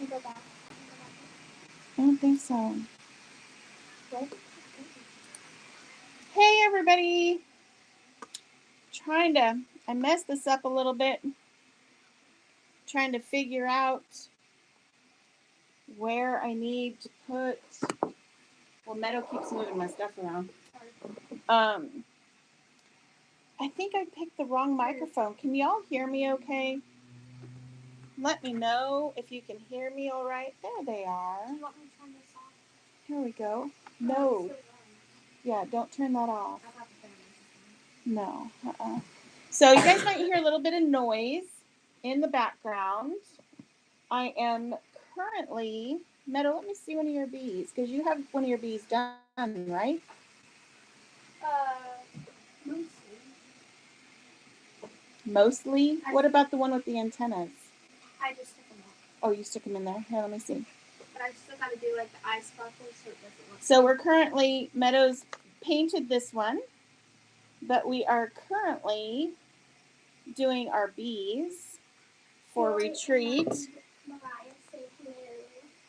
go back? I don't think so. Hey, everybody. I messed this up a little bit. Trying to figure out where I need to put. Well, Meadow keeps moving my stuff around. I think I picked the wrong microphone. Can y'all hear me okay? Let me know if you can hear me all right. There they are. Do you want me to turn this off? Here we go. No. Yeah, don't turn that off. No. So you guys might hear a little bit of noise in the background. I am currently, Meadow, let me see one of your bees, because you have one of your bees done, right? Mostly. Mostly? What about the one with the antennas? I just took them off. Oh, you stuck them in there? Here, let me see. But I still got to do like the eye sparkles so it doesn't look. So we're currently, Meadow's painted this one, but we are currently doing our bees for retreat. Mariah, say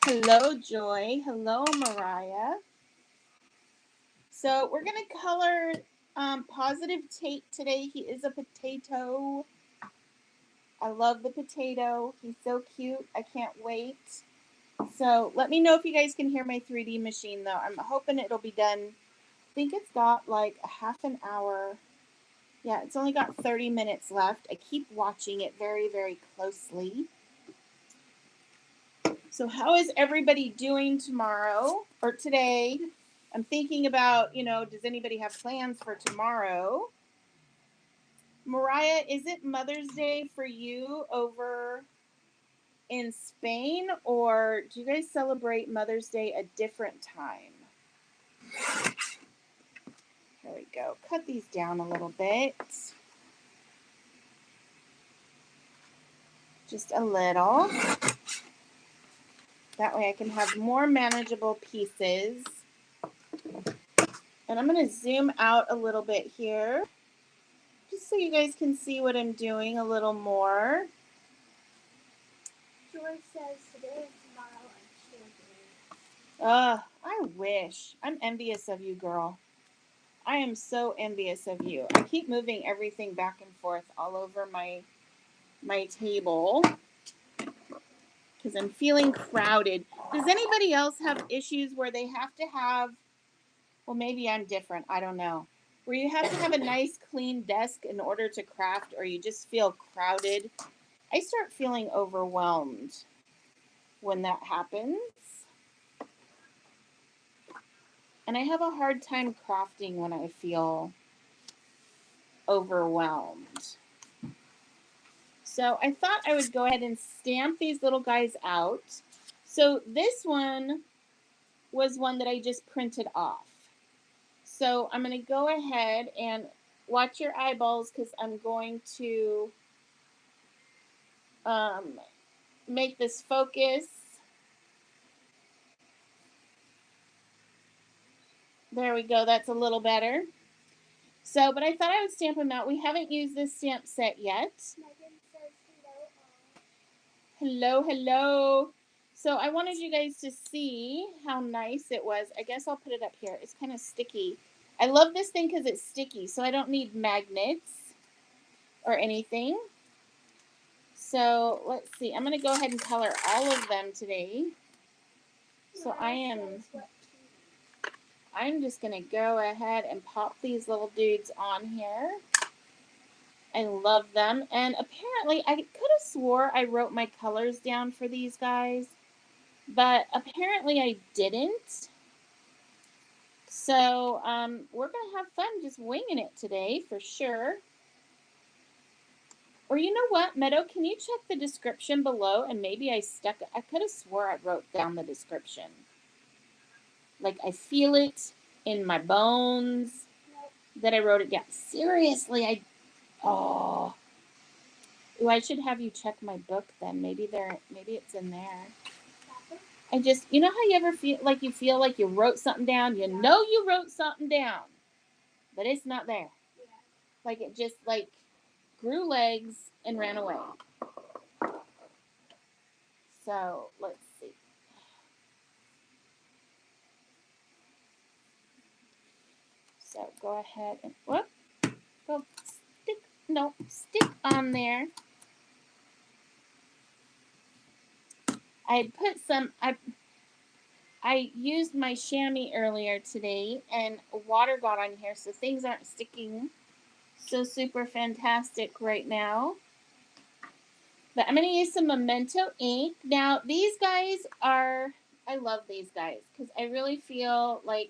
hello. Hello, Joy. Hello, Mariah. So we're going to color Positive Tate today. He is a potato. I love the potato. He's so cute. I can't wait. So let me know if you guys can hear my 3D machine, though. I'm hoping it'll be done. I think it's got like a half an hour. Yeah, it's only got 30 minutes left. I keep watching it very, very closely. So how is everybody doing tomorrow or today? I'm thinking about, does anybody have plans for tomorrow? Mariah, is it Mother's Day for you over in Spain, or do you guys celebrate Mother's Day a different time? There we go. Cut these down a little bit. Just a little. That way I can have more manageable pieces. And I'm going to zoom out a little bit here, just so you guys can see what I'm doing a little more. Joy says today and tomorrow I'm cheerleading. I wish. I'm envious of you, girl. I am so envious of you. I keep moving everything back and forth all over my table because I'm feeling crowded. Does anybody else have issues where they have to have, well, maybe I'm different, I don't know, where you have to have a nice clean desk in order to craft, or you just feel crowded? I start feeling overwhelmed when that happens. And I have a hard time crafting when I feel overwhelmed. So I thought I would go ahead and stamp these little guys out. So this one was one that I just printed off. So I'm going to go ahead and watch your eyeballs, because I'm going to make this focus. There we go. That's a little better. So, but I thought I would stamp them out. We haven't used this stamp set yet. Megan says hello. Hello, hello. So I wanted you guys to see how nice it was. I guess I'll put it up here. It's kind of sticky. I love this thing because it's sticky, so I don't need magnets or anything. So let's see. I'm going to go ahead and color all of them today. So I'm just going to go ahead and pop these little dudes on here. I love them. And apparently, I could have swore I wrote my colors down for these guys, but apparently I didn't. So we're going to have fun just winging it today for sure. Or you know what, Meadow, can you check the description below? And maybe I could have swore I wrote down the description. Like I feel it in my bones that I wrote it down. Seriously, Ooh, I should have you check my book then. Maybe it's in there. I just, you know how you ever feel like you wrote something down? You know you wrote something down, but it's not there. Like it just grew legs and ran away. So let's see. So go ahead and go stick on there. I put some. I used my chamois earlier today, and water got on here, so things aren't sticking so super fantastic right now. But I'm going to use some Memento ink. Now, these guys are, I love these guys because I really feel like,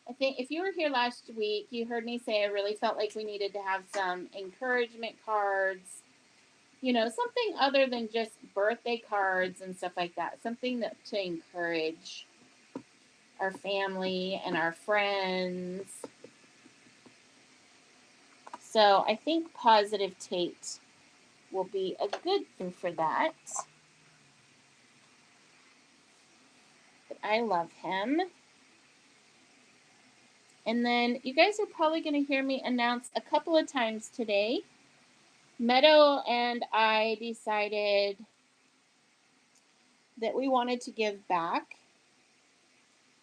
I think if you were here last week, you heard me say I really felt like we needed to have some encouragement cards, you know, something other than just birthday cards and stuff like that. Something that to encourage our family and our friends. So I think Positive Tate will be a good thing for that. But I love him. And then you guys are probably going to hear me announce a couple of times today. Meadow and I decided that we wanted to give back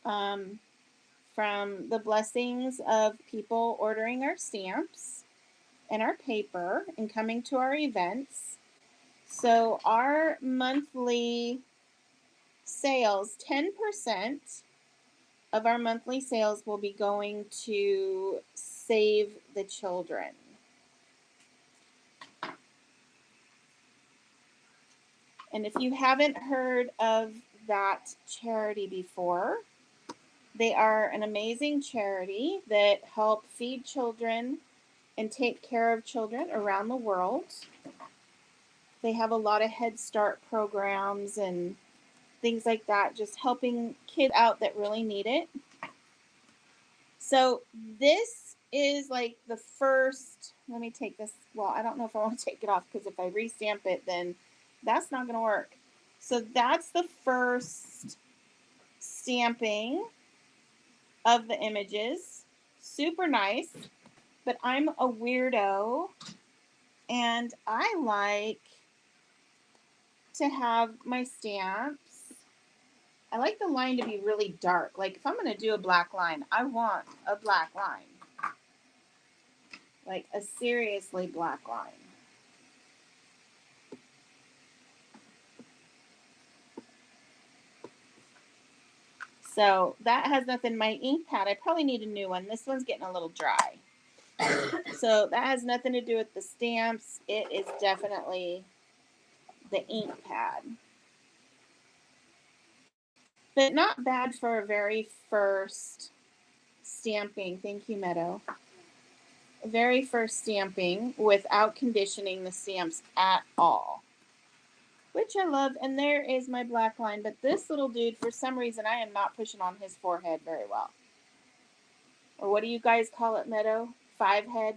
from the blessings of people ordering our stamps and our paper and coming to our events. So our monthly sales, 10% of our monthly sales will be going to Save the Children. And if you haven't heard of that charity before, they are an amazing charity that help feed children and take care of children around the world. They have a lot of Head Start programs and things like that, just helping kids out that really need it. So this is like the first, let me take this, well, I don't know if I want to take it off because if I restamp it, then that's not going to work. So that's the first stamping of the images. Super nice, but I'm a weirdo and I like to have my stamps. I like the line to be really dark. Like if I'm going to do a black line, I want a black line. Like a seriously black line. So that has nothing. My ink pad, I probably need a new one. This one's getting a little dry. So that has nothing to do with the stamps. It is definitely the ink pad. But not bad for a very first stamping. Thank you, Meadow. Very first stamping without conditioning the stamps at all. Which I love. And there is my black line. But this little dude, for some reason, I am not pushing on his forehead very well. Or what do you guys call it, Meadow? 5 head?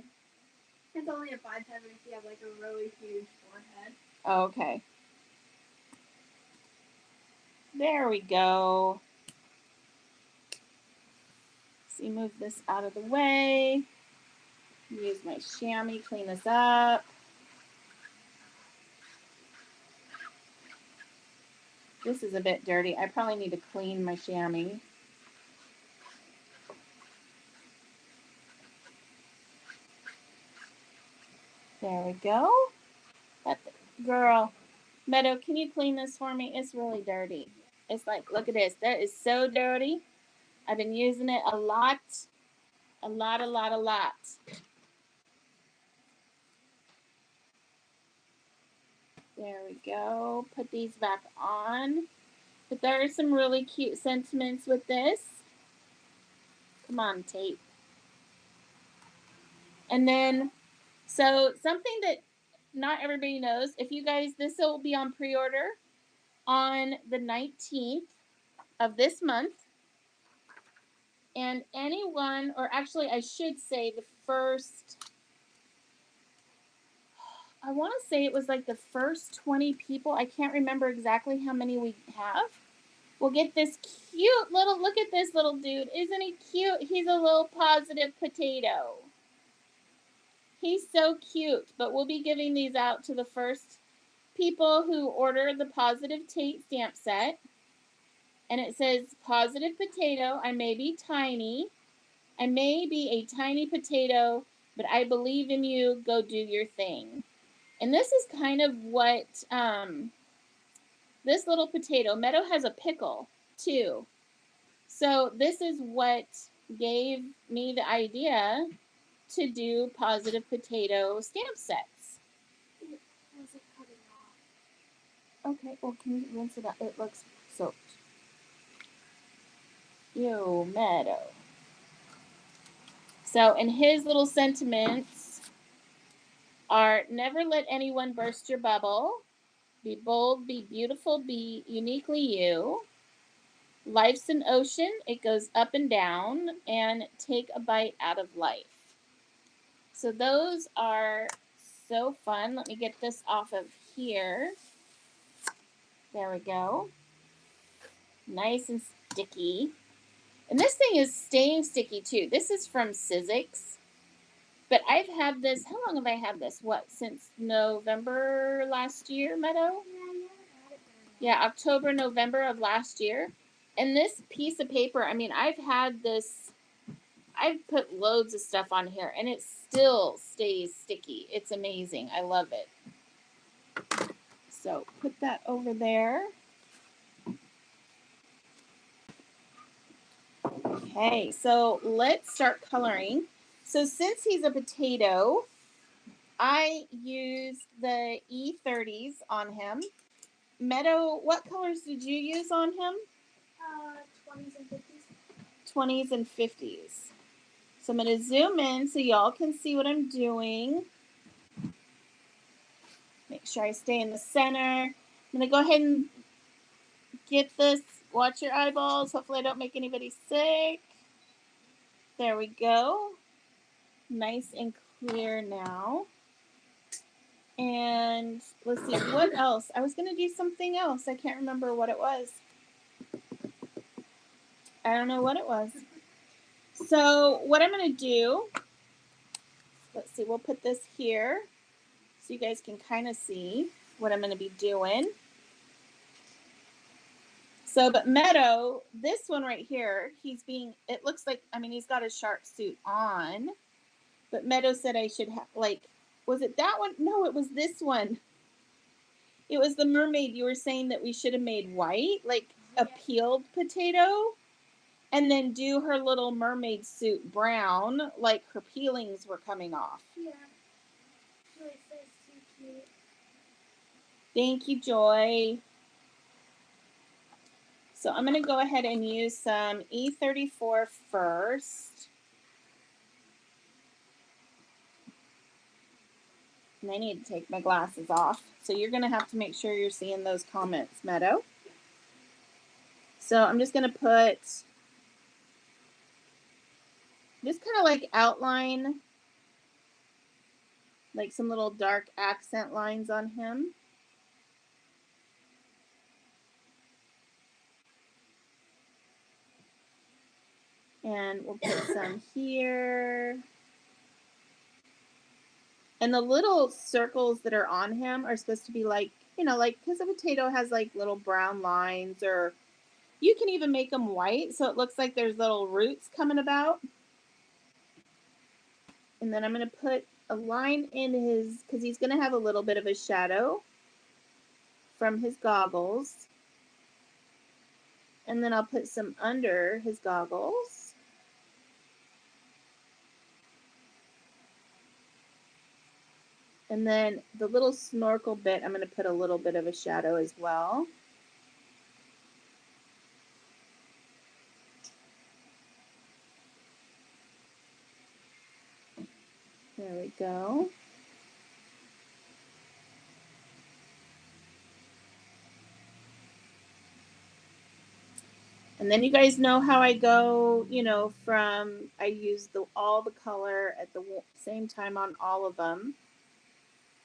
It's only a 5 head if you have like a really huge forehead. Oh, okay. There we go. See, move this out of the way. Use my chamois, clean this up. This is a bit dirty. I probably need to clean my chamois. There we go. Girl, Meadow, can you clean this for me? It's really dirty. It's like, look at this. That is so dirty. I've been using it a lot. A lot. There we go. Put these back on. But there are some really cute sentiments with this. Come on, Tate. And then, so something that not everybody knows, if you guys, this will be on pre-order on the 19th of this month. And anyone, or actually I should say the first, I want to say it was like the first 20 people. I can't remember exactly how many we have. We'll get this cute little, look at this little dude. Isn't he cute? He's a little positive potato. He's so cute. But we'll be giving these out to the first people who order the Positive Tate stamp set. And it says, positive potato, I may be tiny. I may be a tiny potato, but I believe in you. Go do your thing. And this is kind of what this little potato, Meadow has a pickle too. So this is what gave me the idea to do positive potato stamp sets. How's it cutting off? Okay, well, can you rinse it out? It looks soaked. Yo, Meadow. So, and his little sentiments are never let anyone burst your bubble. Be bold, be beautiful, be uniquely you. Life's an ocean, it goes up and down, and take a bite out of life. So those are so fun. Let me get this off of here. There we go. Nice and sticky. And this thing is staying sticky too. This is from Sizzix. But I've had this, how long have I had this? What, since November last year, Meadow? Yeah, October, November of last year. And this piece of paper, I mean, I've had this, I've put loads of stuff on here, and it still stays sticky. It's amazing. I love it. So put that over there. Okay, so let's start coloring. So since he's a potato, I used the E30s on him. Meadow, what colors did you use on him? 20s and 50s. 20s and 50s. So I'm going to zoom in so y'all can see what I'm doing. Make sure I stay in the center. I'm going to go ahead and get this. Watch your eyeballs. Hopefully I don't make anybody sick. There we go. Nice and clear now. And let's see, what else? I was going to do something else. I can't remember what it was. I don't know what it was. So what I'm going to do, let's see, we'll put this here so you guys can kind of see what I'm going to be doing. So, but Meadow, this one right here, it looks like, I mean, he's got a shark suit on, but Meadow said I should have, like, was it that one? No, it was this one. It was the mermaid. You were saying that we should have made white, like a peeled potato, and then do her little mermaid suit brown, like her peelings were coming off. Yeah. Joy says too cute. Thank you, Joy. So I'm going to go ahead and use some E34 first. And I need to take my glasses off. So you're going to have to make sure you're seeing those comments, Meadow. So I'm just going to put, just kind of like outline, like some little dark accent lines on him. And we'll put some here. And the little circles that are on him are supposed to be like, you know, like, because a potato has like little brown lines, or you can even make them white so it looks like there's little roots coming about. And then I'm going to put a line in his, because he's going to have a little bit of a shadow from his goggles. And then I'll put some under his goggles. And then the little snorkel bit, I'm going to put a little bit of a shadow as well. There we go. And then you guys know how I go, you know, I use all the color at the same time on all of them.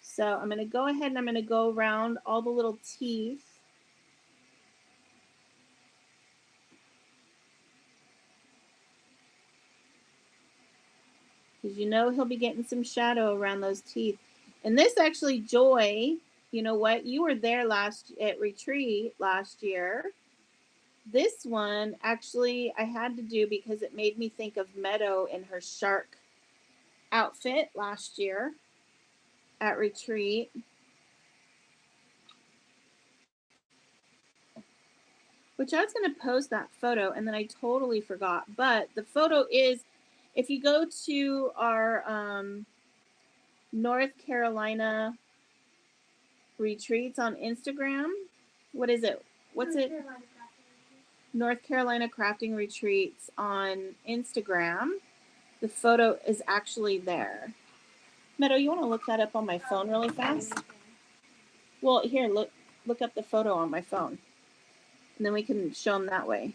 So I'm going to go ahead and I'm going to go around all the little teeth. Because you know he'll be getting some shadow around those teeth. And this actually, Joy You know what? You were there at retreat last year. This one, actually, I had to do because it made me think of Meadow in her shark outfit last year at retreat. Which I was going to post that photo and then I totally forgot. But the photo is, if you go to our North Carolina retreats on Instagram, what is it? What's it? North Carolina Crafting Retreats on Instagram. The photo is actually there. Meadow, you want to look that up on my phone really fast? Well, here, look up the photo on my phone. And then we can show them that way.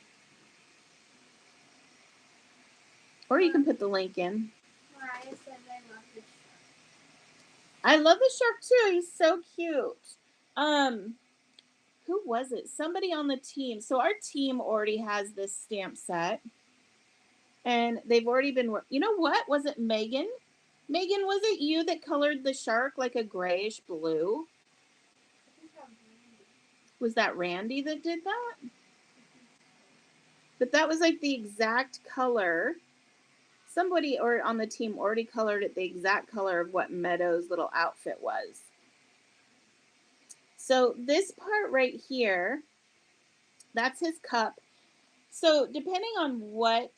Or you can put the link in. Mariah said I love the shark. I love the shark too. He's so cute. Who was it? Somebody on the team. So our team already has this stamp set. And they've already been, you know what? Was it Megan? Megan, was it you that colored the shark like a grayish blue? Was that Randy that did that? But that was like the exact color. Somebody or on the team already colored it the exact color of what Meadow's little outfit was. So this part right here, that's his cup. So depending on what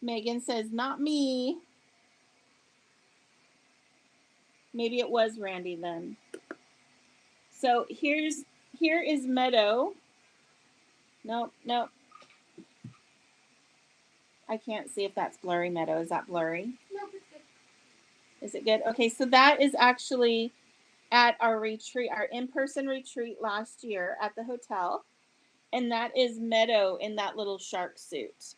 Megan says, not me. Maybe it was Randy then. So here is Meadow. Nope. I can't see if that's blurry, Meadow. Is that blurry? Nope, it's good. Is it good? Okay, so that is actually at our retreat, our in-person retreat last year at the hotel. And that is Meadow in that little shark suit.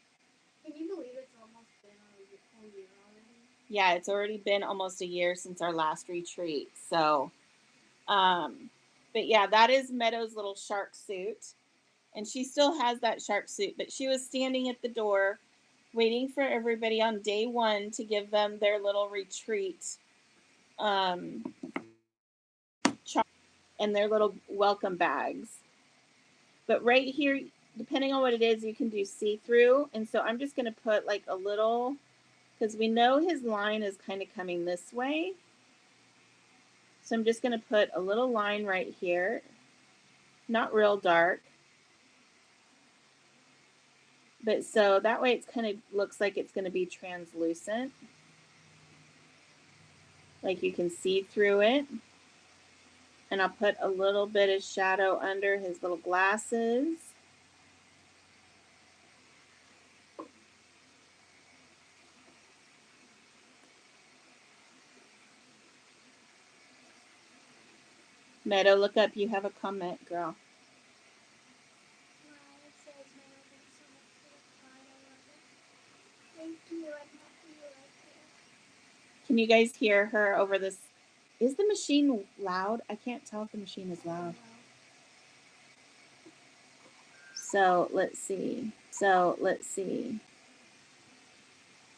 Can you believe it's almost been a whole year already? Yeah, it's already been almost a year since our last retreat. So, but yeah, that is Meadow's little shark suit. And she still has that shark suit, but she was standing at the door waiting for everybody on day one to give them their little retreat and their little welcome bags. But right here, depending on what it is, you can do see-through. And so I'm just going to put like a little, because we know his line is kind of coming this way. So I'm just going to put a little line right here. Not real dark. But so that way it's kind of looks like it's going to be translucent. Like you can see through it. And I'll put a little bit of shadow under his little glasses. Meadow, look up. You have a comment, girl. Can you guys hear her over this? Is the machine loud? I can't tell if the machine is loud. So let's see.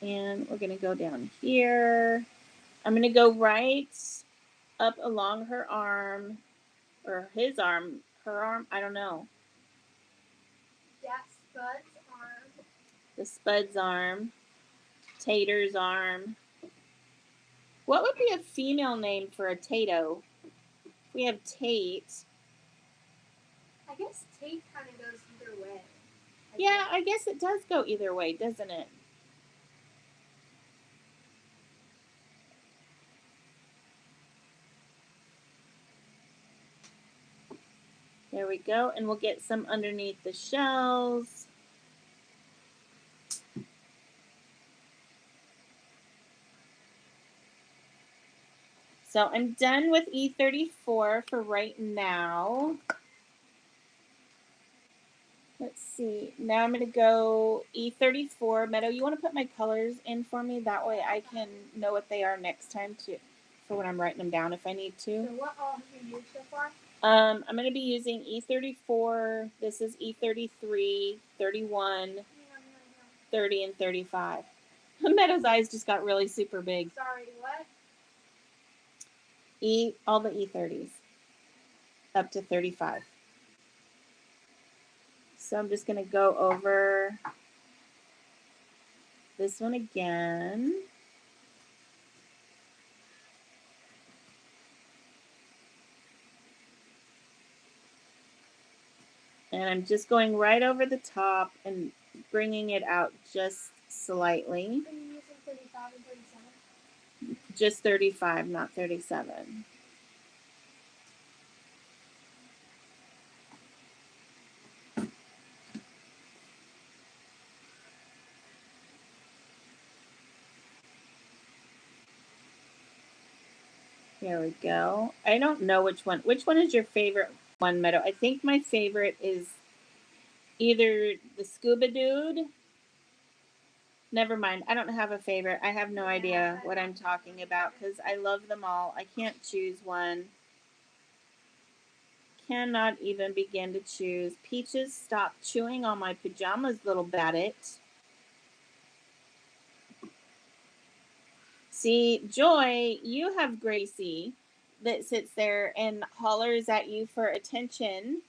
And we're going to go down here. I'm going to go right up along her arm, or his arm, her arm, I don't know. Yeah, Spud's arm. The Spud's arm, Tater's arm. What would be a female name for a Tato? We have Tate. I guess Tate kind of goes either way. I guess it does go either way, doesn't it? There we go. And we'll get some underneath the shells. So I'm done with E34 for right now. Let's see. Now I'm going to go E34. Meadow, you want to put my colors in for me? That way I can know what they are next time for when I'm writing them down if I need to. So what all have you used so far? I'm going to be using E34. This is E33, 31, 30, and 35. Meadow's eyes just got really super big. Sorry, what? All the E30s. up to 35. So I'm just going to go over this one again. And I'm just going right over the top and bringing it out just slightly. Are you using 35 and 37? Just 35, not 37. Here we go. I don't know which one. Which one is your favorite one, Meadow? I think my favorite is either the scuba dude. Never mind. I don't have a favorite. I have no idea what I'm talking about because I love them all. I can't choose one. Cannot even begin to choose. Peaches, stop chewing on my pajamas, little badit. See, Joy, you have Gracie that sits there and hollers at you for attention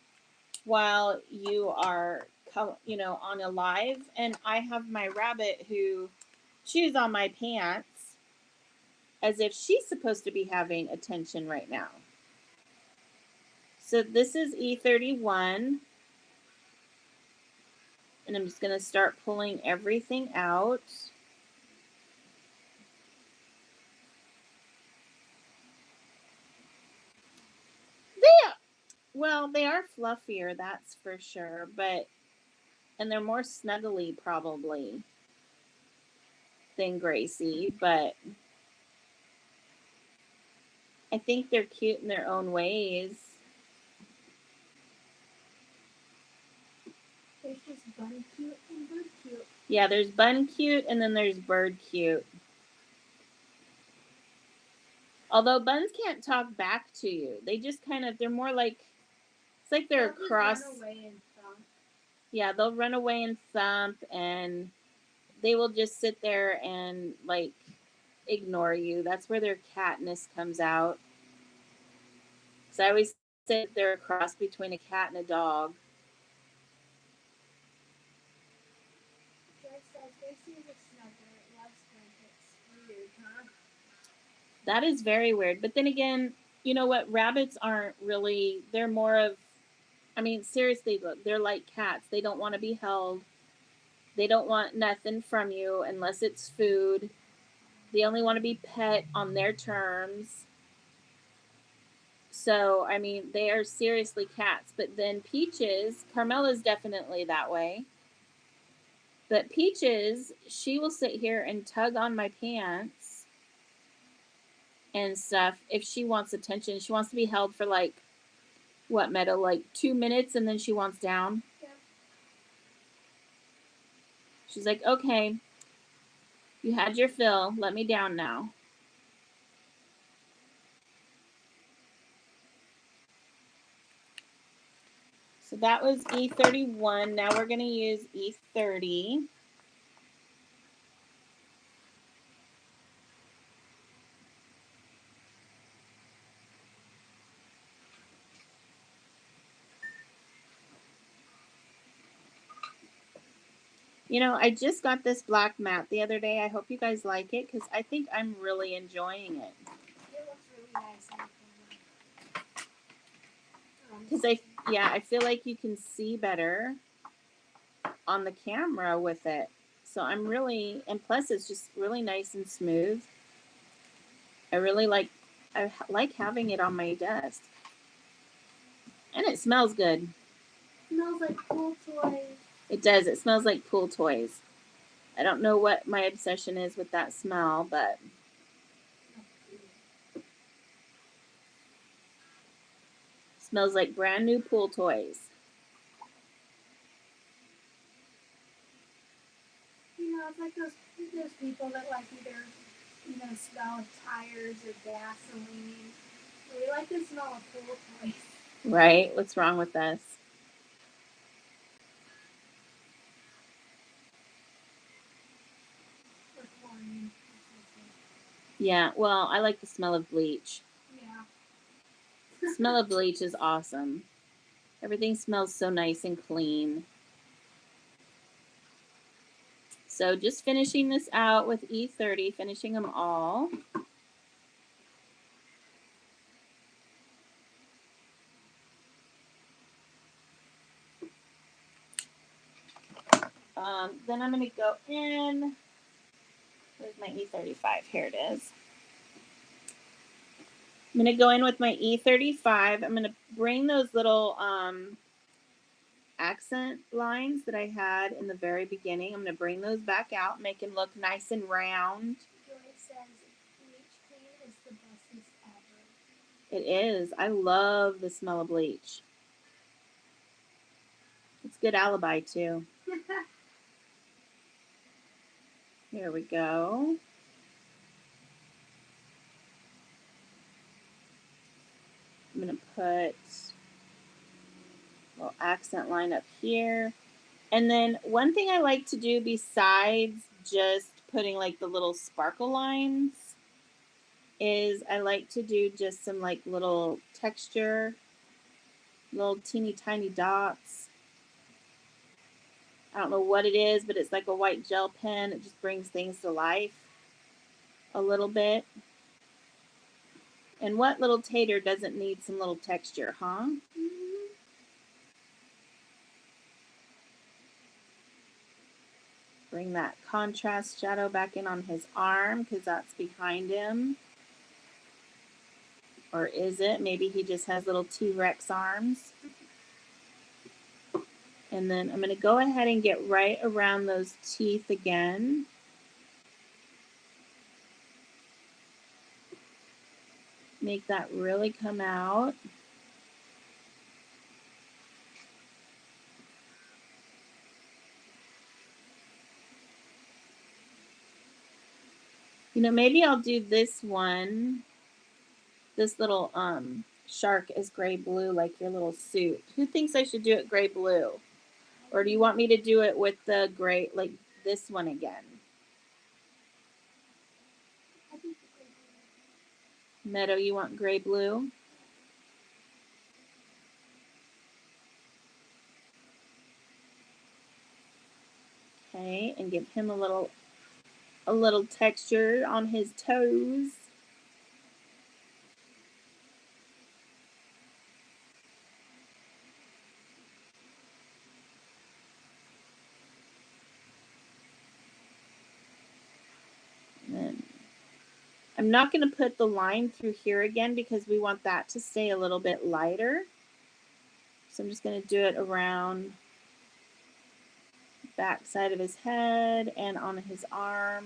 while you are, on a live. And I have my rabbit who chews on my pants as if she's supposed to be having attention right now. So this is E31. And I'm just going to start pulling everything out. They are fluffier, that's for sure, and they're more snuggly probably than Gracie, but I think they're cute in their own ways. There's just bun cute and bird cute. Yeah, there's bun cute and then there's bird cute. Although buns can't talk back to you. They just they're more like, it's like they're a cross. Run away and thump. Yeah, they'll run away and thump, and they will just sit there and like ignore you. That's where their catness comes out. So I always say they're a cross between a cat and a dog. That is very weird. But then again, you know what? Rabbits aren't really, they're more of, seriously, look, they're like cats. They don't want to be held. They don't want nothing from you unless it's food. They only want to be pet on their terms. So, they are seriously cats. But then Peaches, Carmela's definitely that way. But Peaches, she will sit here and tug on my pants and stuff if she wants attention. She wants to be held for Meadow? 2 minutes and then she wants down. Yeah. She's like, okay, you had your fill. Let me down now. So that was E31. Now we're going to use E30. I just got this black mat the other day. I hope you guys like it because I think I'm really enjoying it. It looks really nice on the camera. Because I feel like you can see better on the camera with it. So and plus it's just really nice and smooth. I like having it on my desk. And it smells good. It smells like pool toys. It does. It smells like pool toys. I don't know what my obsession is with that smell, but it smells like brand new pool toys. It's like those people that either, smell tires or gasoline. We like the smell of pool toys. Right? What's wrong with us? Yeah, well, I like the smell of bleach. Yeah. Smell of bleach is awesome. Everything smells so nice and clean. So just finishing this out with E30, finishing them all. Then I'm going to go in. Where's my E35? Here it is. I'm going to go in with my E35. I'm going to bring those little accent lines that I had in the very beginning. I'm going to bring those back out, make them look nice and round. Joy says bleach clean is the bestest ever. It is. I love the smell of bleach. It's good alibi too. Here we go. I'm going to put a little accent line up here. And then one thing I like to do besides just putting like the little sparkle lines is I like to do just some like little texture, little teeny tiny dots. I don't know what it is, but it's like a white gel pen. It just brings things to life a little bit. And what little tater doesn't need some little texture, huh? Mm-hmm. Bring that contrast shadow back in on his arm because that's behind him. Or is it? Maybe he just has little T-Rex arms. And then I'm going to go ahead and get right around those teeth again. Make that really come out. You know, maybe I'll do this one. This little shark is gray blue, like your little suit. Who thinks I should do it gray blue? Or do you want me to do it with the gray, like this one again? Meadow, you want gray blue? Okay, and give him a little texture on his toes. And then I'm not going to put the line through here again because we want that to stay a little bit lighter. So I'm just going to do it around the back side of his head and on his arm.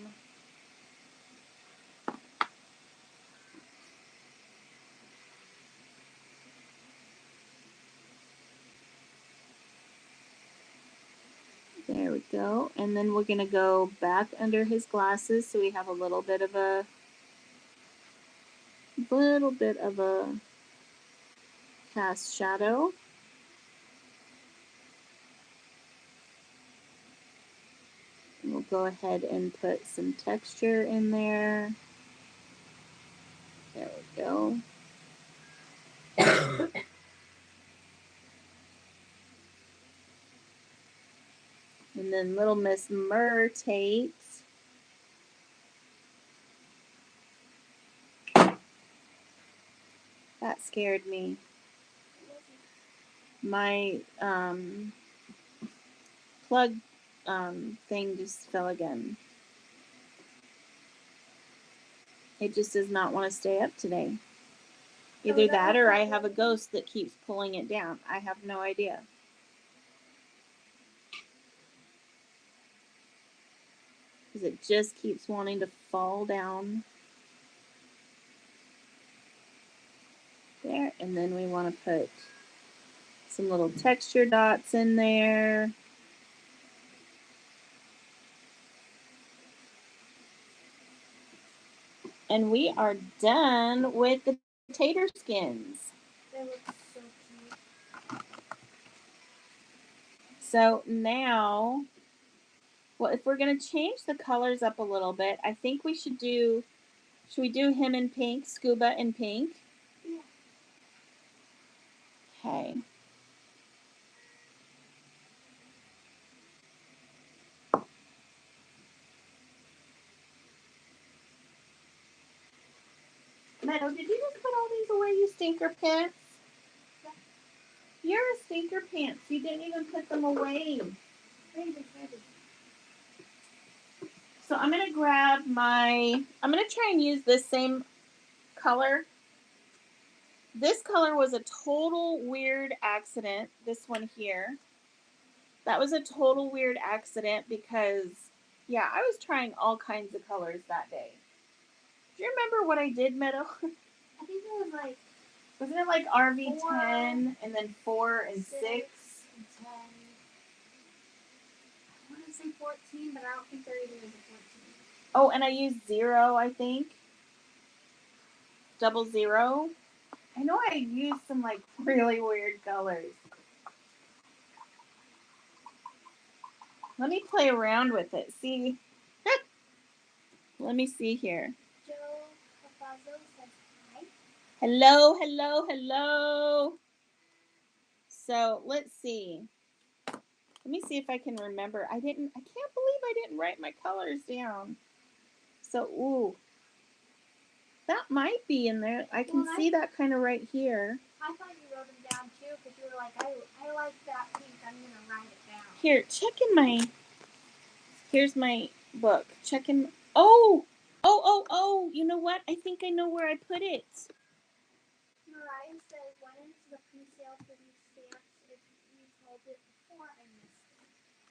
There we go. And then we're going to go back under his glasses so we have a little bit of a cast shadow. And we'll go ahead and put some texture in there. There we go. And then little Miss Tate. That scared me. My plug thing just fell again. It just does not want to stay up today. Either that or I have a ghost that keeps pulling it down. I have no idea. Because it just keeps wanting to fall down. There. And then we want to put some little texture dots in there. And we are done with the tater skins. They look so cute. So now, well, if we're going to change the colors up a little bit, I think we should we do him in pink, Scuba in pink? Yeah. Okay. Meadow, did you just put all these away, you stinker pants? You're a stinker pants. You didn't even put them away. So I'm going to grab I'm going to try and use this same color. This color was a total weird accident, this one here. That was a total weird accident because, yeah, I was trying all kinds of colors that day. Do you remember what I did, Meadow? I think it was like... Wasn't it like RV10 and then 4 and 6? And 10. I want to say 14, but I don't think there even is a 14. Oh, and I used 0, I think. 00. I know I used some like really weird colors. Let me play around with it. See? Let me see here. Joe Papazo says hi. Hello, hello, hello. So let's see. Let me see if I can remember. I can't believe I didn't write my colors down. So, ooh. That might be in there. I can see that kind of right here. I thought you wrote them down too because you were like, I like that pink. I'm going to write it down. Here, check in my... Here's my book. Check in... Oh! Oh! You know what? I think I know where I put it. Mariah says, when is the pre-sale for these stamps? If you told it before, I missed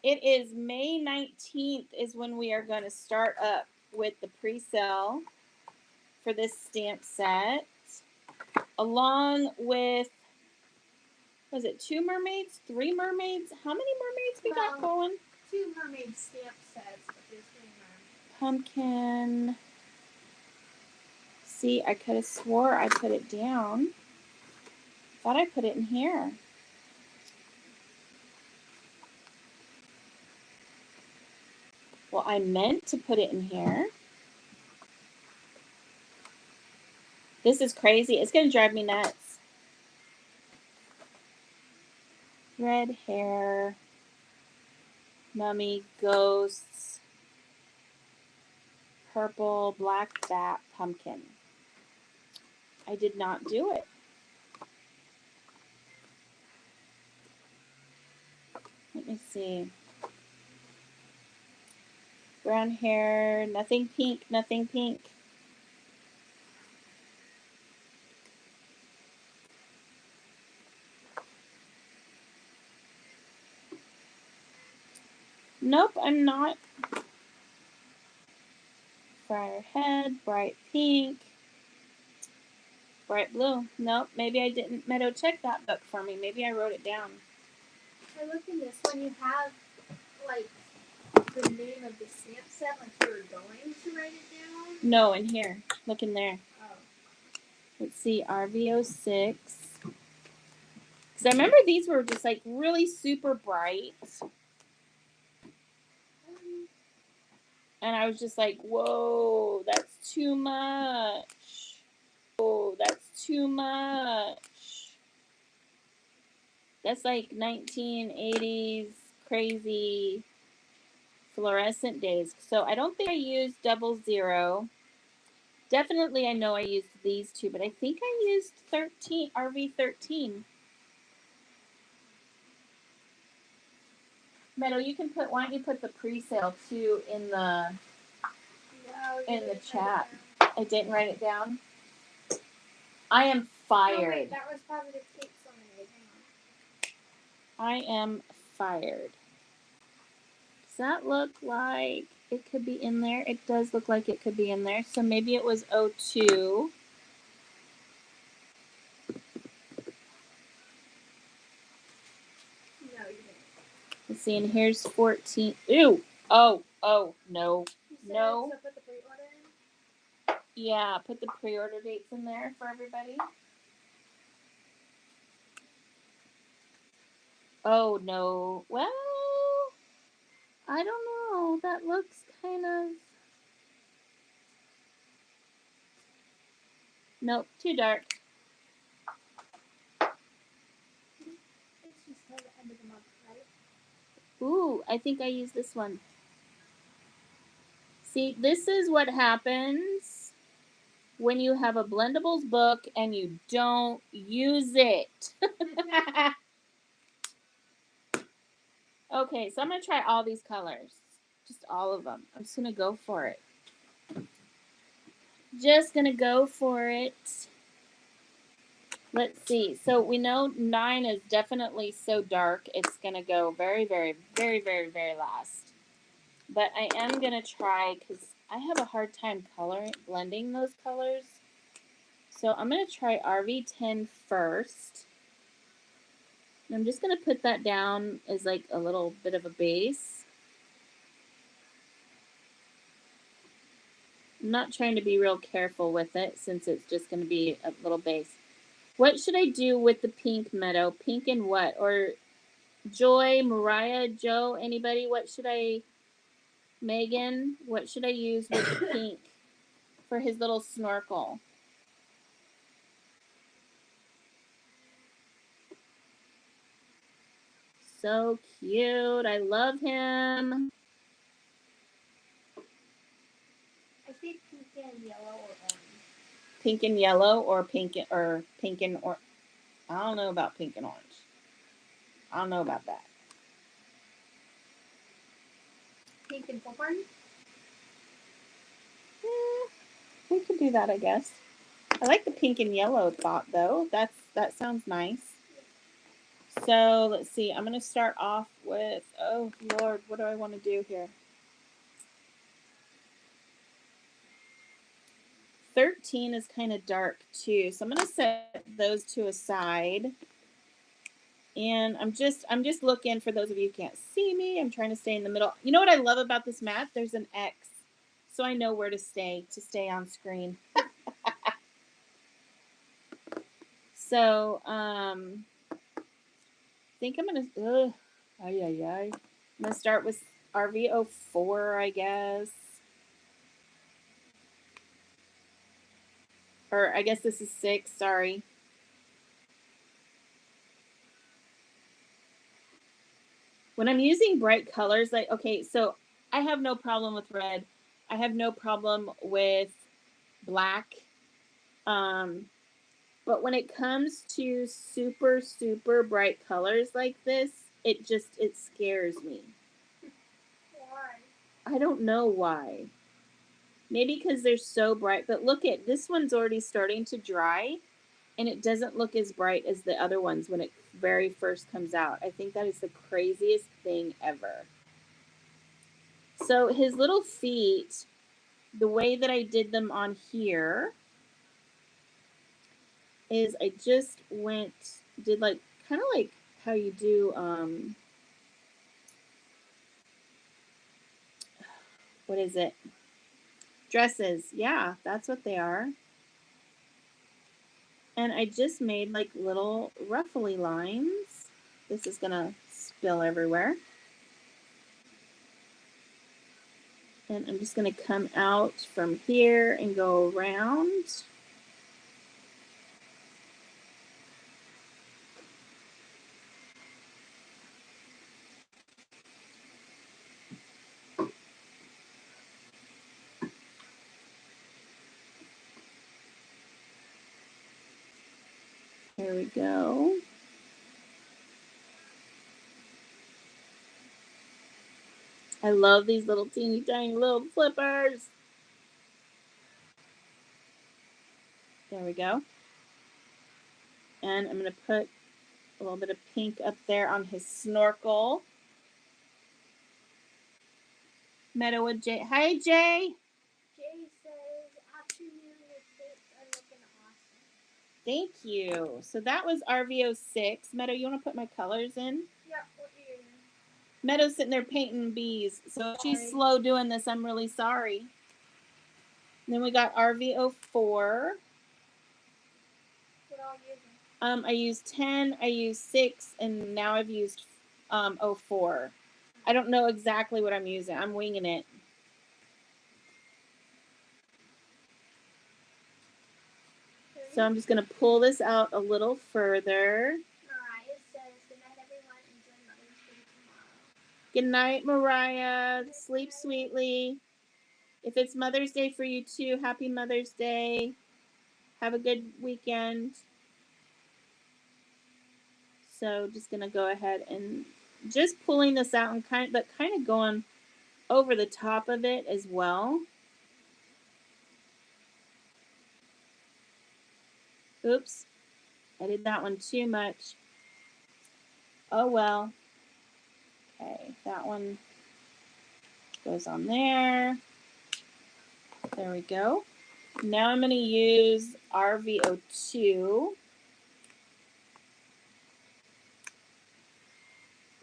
it. It is May 19th is when we are going to start up with the pre-sale for this stamp set. Along with, was it 2 mermaids? 3 mermaids? How many mermaids we got going? 2 mermaid stamp sets, but there's 3 mermaids. Pumpkin. See, I could have swore I put it down. Thought I put it in here. Well, I meant to put it in here. This is crazy. It's going to drive me nuts. Red hair. Mummy, ghosts. Purple, black bat, pumpkin. I did not do it. Let me see. Brown hair, nothing pink, nothing pink. Nope, I'm not. Friar head, bright pink, bright blue. Nope, maybe I didn't. Meadow, check that book for me. Maybe I wrote it down. I look in this one. You have like the name of the stamp set, like you were going to write it down. No, in here. Look in there. Oh. Let's see, RV06. Because I remember these were just like really super bright. And I was just like, whoa, that's too much. Whoa, that's too much. That's like 1980s crazy fluorescent days. So I don't think I used 00. Definitely I know I used these two, but I think I used 13, RV13. Meadow, you can put, why don't you put the pre-sale too in the chat. I didn't write it down. I am fired. Oh, wait, that was positive tape something. I am fired. Does that look like it could be in there? It does look like it could be in there. So maybe it was 02. No, you didn't. Let's see, and here's 14. Ew! Oh, no. No. So put the pre-order in? Yeah, put the pre-order dates in there for everybody. Oh, no. Well, I don't know. That looks kind of... Nope, too dark. Ooh, I think I used this one. See, this is what happens when you have a blendables book and you don't use it. Okay, so I'm going to try all these colors. Just all of them. I'm just going to go for it. Just going to go for it. Let's see. So we know 9 is definitely so dark. It's going to go very, very, very, very, very last. But I am going to try because I have a hard time blending those colors. So I'm going to try RV10 first. And I'm just going to put that down as like a little bit of a base. I'm not trying to be real careful with it since it's just going to be a little base. What should I do with the pink, Meadow? Pink and what? Or Joy, Mariah, Joe, anybody? What should I... Megan, what should I use with the pink for his little snorkel? So cute. I love him. I think pink and yellow or orange. Pink and yellow or pink and orange. I don't know about pink and orange. I don't know about that. Pink and popcorn? We could do that, I guess. I like the pink and yellow thought, though. That sounds nice. So, let's see. I'm going to start off with... Oh, Lord. What do I want to do here? 13 is kind of dark, too. So, I'm going to set those two aside. And I'm just looking, for those of you who can't see me, I'm trying to stay in the middle. You know what I love about this mat? There's an X. So I know where to stay on screen. So, I think I'm going to... I'm going to start with RV04, I guess. Or I guess this is 6, sorry. When I'm using bright colors, like, okay, so I have no problem with red. I have no problem with black. But when it comes to super, super bright colors like this, it scares me. Why? I don't know why. Maybe because they're so bright. But look at, this one's already starting to dry. And it doesn't look as bright as the other ones when it very first comes out. I think that is the craziest thing ever. So his little feet, the way that I did them on here is I just did like, kind of like how you do, what is it? Dresses. Yeah, that's what they are. And I just made like little ruffly lines. This is gonna spill everywhere. And I'm just gonna come out from here and go around. There we go. I love these little teeny tiny little flippers. There we go. And I'm going to put a little bit of pink up there on his snorkel. Meadow with Jay. Hi, Jay. Jay says, afternoon with tips are looking awesome. Thank you. So that was RV06. Meadow, you want to put my colors in? Yep, what year? Meadow's sitting there painting bees. So if she's slow doing this, I'm really sorry. And then we got RV04. What all using? I used 10, I used 6, and now I've used 04. I don't know exactly what I'm using. I'm winging it. Okay. So I'm just going to pull this out a little further. Mariah says, good night, everyone. Enjoy Mother's Day tomorrow. Good night, Mariah. Sleep sweetly. If it's Mother's Day for you too, happy Mother's Day. Have a good weekend. So just gonna go ahead and just pulling this out and kind of going over the top of it as well. Oops, I did that one too much. Oh well. Okay, that one goes on there. There we go. Now I'm going to use RVO2.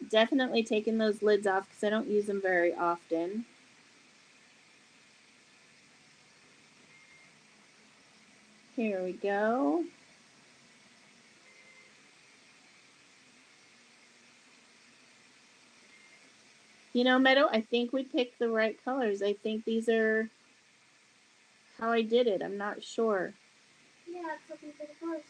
Definitely taking those lids off because I don't use them very often. Here we go. You know, Meadow, I think we picked the right colors. I think these are how I did it. I'm not sure. Yeah, it's looking pretty close.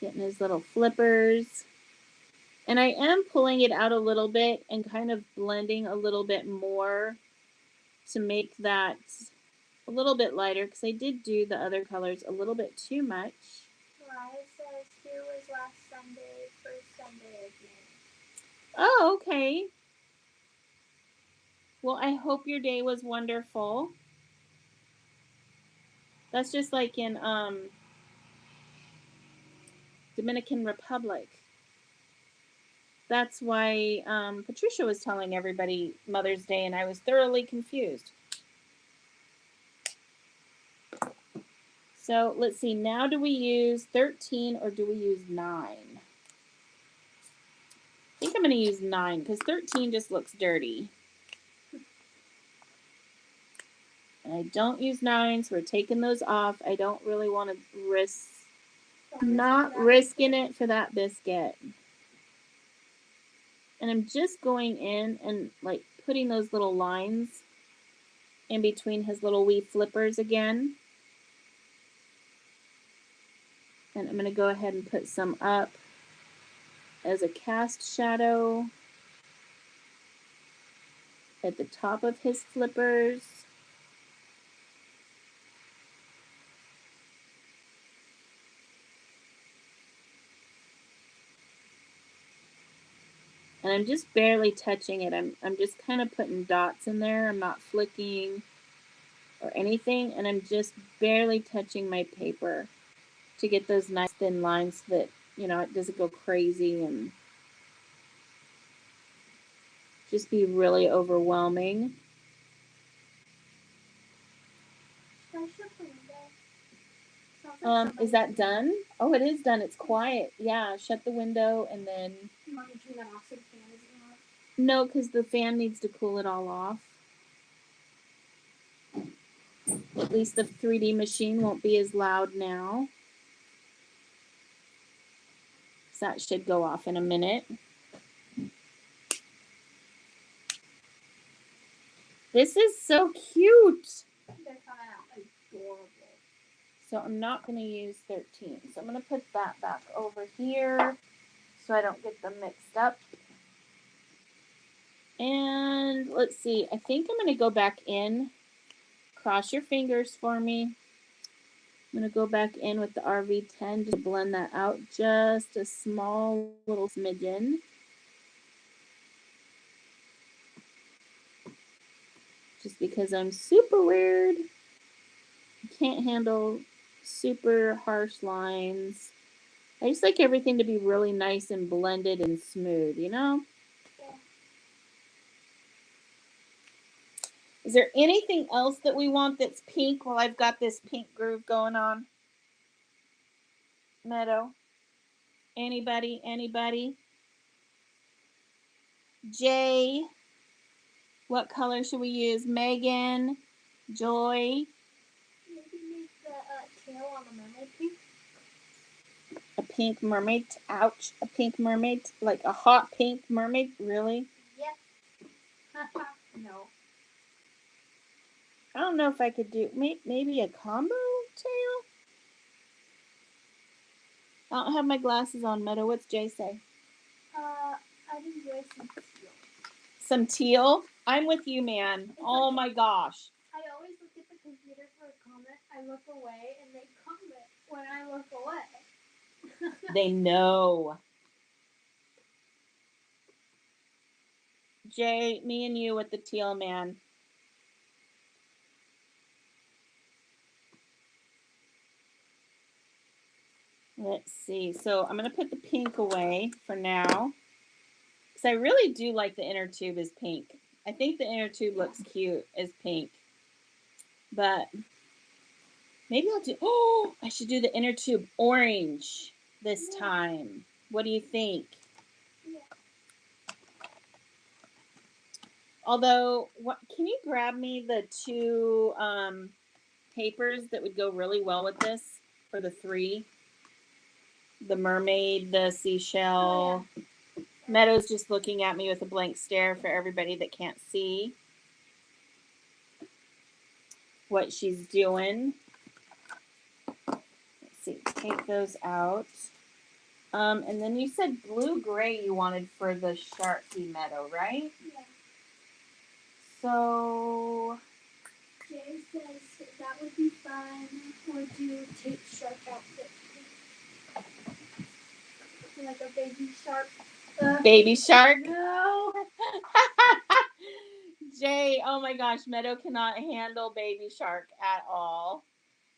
Getting his little flippers. And I am pulling it out a little bit and kind of blending a little bit more to make that a little bit lighter because I did do the other colors a little bit too much. Mariah says here was last Sunday, first Sunday again. Oh, okay. Well, I hope your day was wonderful. That's just like in Dominican Republic. That's why Patricia was telling everybody Mother's Day, and I was thoroughly confused. So let's see. Now, do we use 13 or do we use 9? I think I'm going to use 9 because 13 just looks dirty. And I don't use 9, so we're taking those off. I don't really want to risk, not risking it for that biscuit. And I'm just going in and like putting those little lines in between his little wee flippers again. And I'm going to go ahead and put some up as a cast shadow at the top of his flippers. And I'm just barely touching it. I'm just kind of putting dots in there. I'm not flicking or anything. And I'm just barely touching my paper to get those nice thin lines so that, you know, it doesn't go crazy and just be really overwhelming. Is that done? Oh, it is done. It's quiet. Yeah, shut the window and then... You want me to turn that off so the fan isn't off? No, because the fan needs to cool it all off. At least the 3D machine won't be as loud now. So that should go off in a minute. This is so cute. They're coming out adorable. So I'm not going to use 13. So I'm going to put that back over here so I don't get them mixed up. And let's see. I think I'm going to go back in. Cross your fingers for me. I'm going to go back in with the RV10 to blend that out just a small little smidgen. Just because I'm super weird. I can't handle super harsh lines. I just like everything to be really nice and blended and smooth, you know? Yeah. Is there anything else that we want that's pink while I've got this pink groove going on? Meadow? Anybody? Anybody? Jay? What color should we use? Megan? Joy? Maybe make the tail on the mermaid pink. A pink mermaid? Ouch. A pink mermaid? Like a hot pink mermaid? Really? Yep. No. I don't know if I could do maybe a combo tail. I don't have my glasses on, Meadow. What's Jay say? I'd enjoy some teal. Some teal? I'm with you, man. It's oh like, my gosh. I always look at the computer for a comment. I look away and they comment when I look away. They know. Jay, me and you with the teal, man. Let's see. So I'm going to put the pink away for now. Because I really do like the inner tube as pink. I think the inner tube looks cute as pink. But maybe I'll do... Oh, I should do the inner tube orange this time. What do you think? Yeah. Although, can you grab me the two papers that would go really well with this for the 3? The mermaid, the seashell. Oh, yeah. Meadow's just looking at me with a blank stare for everybody that can't see what she's doing. Let's see, take those out. And then you said blue-gray you wanted for the Sharpie Meadow, right? Yeah. So... Jay says that would be fun. Or do Tate shark outfit. Like a baby shark. Baby shark? No. Jay, oh my gosh, Meadow cannot handle baby shark at all.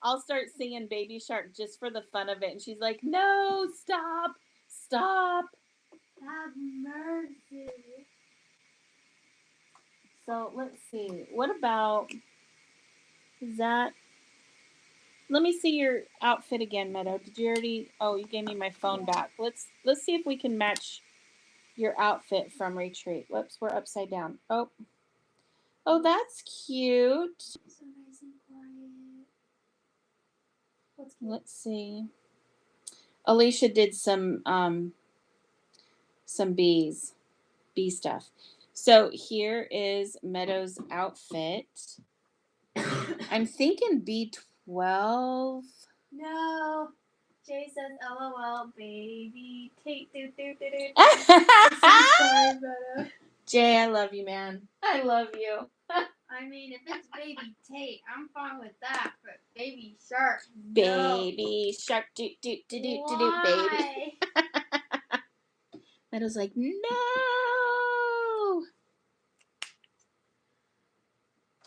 I'll start singing baby shark just for the fun of it. And she's like, no, stop. Stop. Have mercy. So let's see. What about, is that, let me see your outfit again, Meadow. Did you already, oh, you gave me my phone back. Let's see if we can match your outfit from Retreat. Whoops, we're upside down. Oh, that's cute. So nice and quiet. What's cute? Let's see. Alicia did some bee stuff. So here is Meadow's outfit. I'm thinking B12. No. Jay says, LOL, baby. Tate, I'm so sorry, Meadow. Jay, I love you, man. I love you. I mean, if it's baby Tate, I'm fine with that. But baby shark, baby shark, do baby. Meadow's like, no.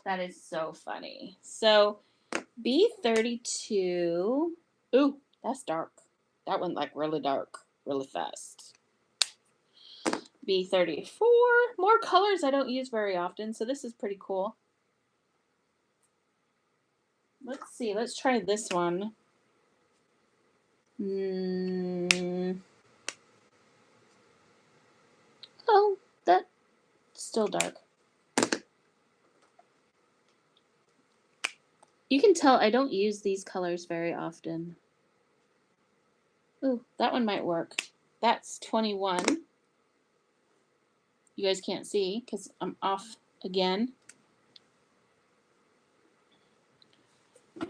That is so funny. So B32. Ooh, that's dark. That went like really dark, really fast. B34. More colors I don't use very often, so this is pretty cool. Let's see. Let's try this one. Oh, that's still dark. You can tell I don't use these colors very often. Ooh, that one might work. That's 21. You guys can't see because I'm off again.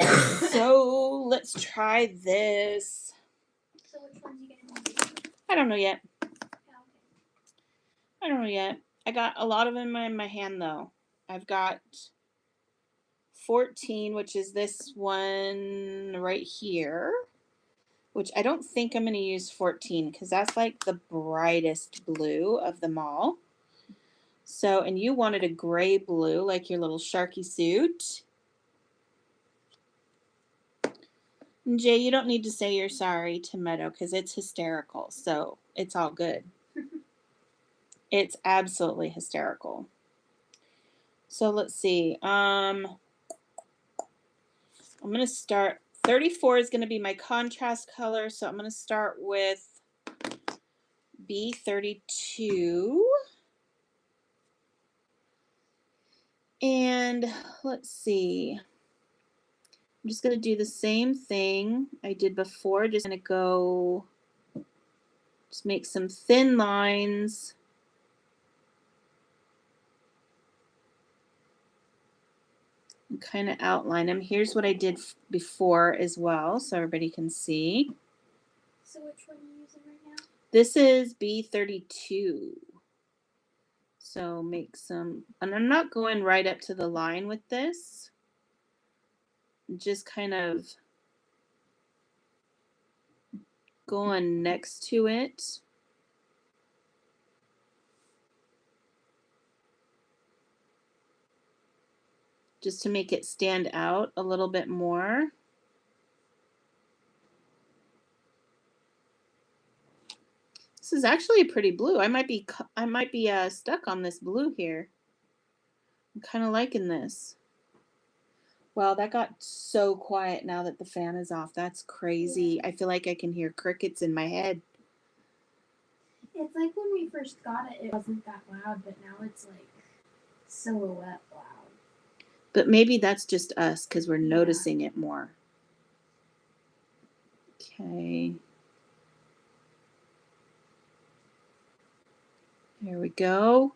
So let's try this. So which one's you gonna do? I don't know yet. Oh, okay. I don't know yet. I got a lot of them in my hand though. I've got 14, which is this one right here, which I don't think I'm going to use 14 because that's like the brightest blue of them all. So, and you wanted a gray blue, like your little Sharky suit. And Jay, you don't need to say you're sorry to Meadow because it's hysterical. So it's all good. It's absolutely hysterical. So let's see. I'm going to start. 34 is going to be my contrast color. So I'm going to start with B32. And let's see. I'm just going to do the same thing I did before. Just going to just make some thin lines. and kind of outline them. Here's what I did before as well, so everybody can see. So which one are you using right now? This is B32. So make some, and I'm not going right up to the line with this. Just kind of going next to it. Just to make it stand out a little bit more. This is actually a pretty blue. I might be stuck on this blue here. I'm kind of liking this. Wow, that got so quiet now that the fan is off. That's crazy. Yeah. I feel like I can hear crickets in my head. It's like when we first got it, it wasn't that loud, but now it's like silhouette loud. But maybe that's just us because we're noticing it more. Okay. Here we go.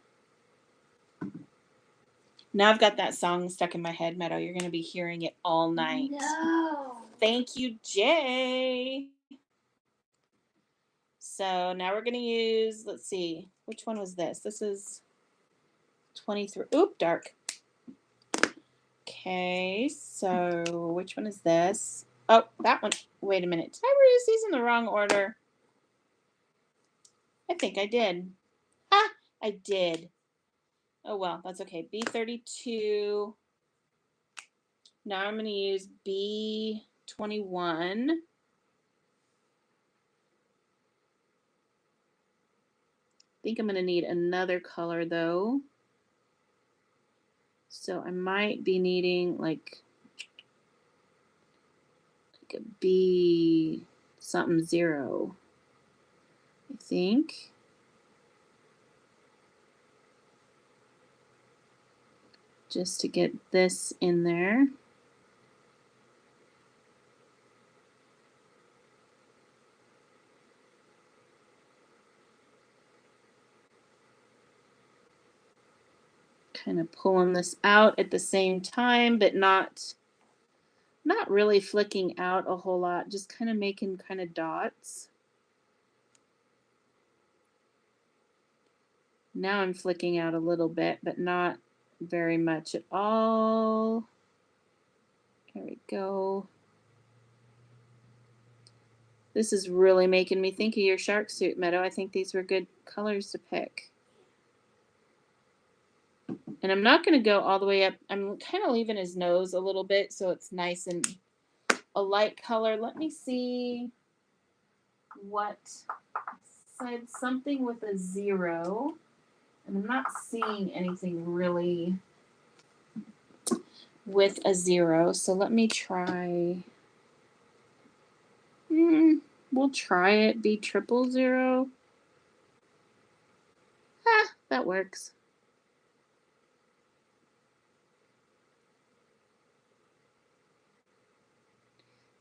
Now I've got that song stuck in my head, Meadow. You're going to be hearing it all night. No. Thank you, Jay. So now we're going to use, let's see, which one was this? This is 23. Oop, dark. Okay, so which one is this? Oh, that one. Wait a minute. Did I reuse these in the wrong order? I think I did. Ah, I did. Oh, well, that's okay. B32. Now I'm going to use B21. I think I'm going to need another color, though. So I might be needing like a B something 0, I think. Just to get this in there. Kind of pulling this out at the same time, but not really flicking out a whole lot, just kind of making kind of dots. Now I'm flicking out a little bit, but not very much at all. There we go. This is really making me think of your shark suit, Meadow. I think these were good colors to pick. And I'm not going to go all the way up. I'm kind of leaving his nose a little bit so it's nice and a light color. Let me see what said something with a 0. And I'm not seeing anything really with a 0. So let me try. We'll try it. B000. Ah, that works.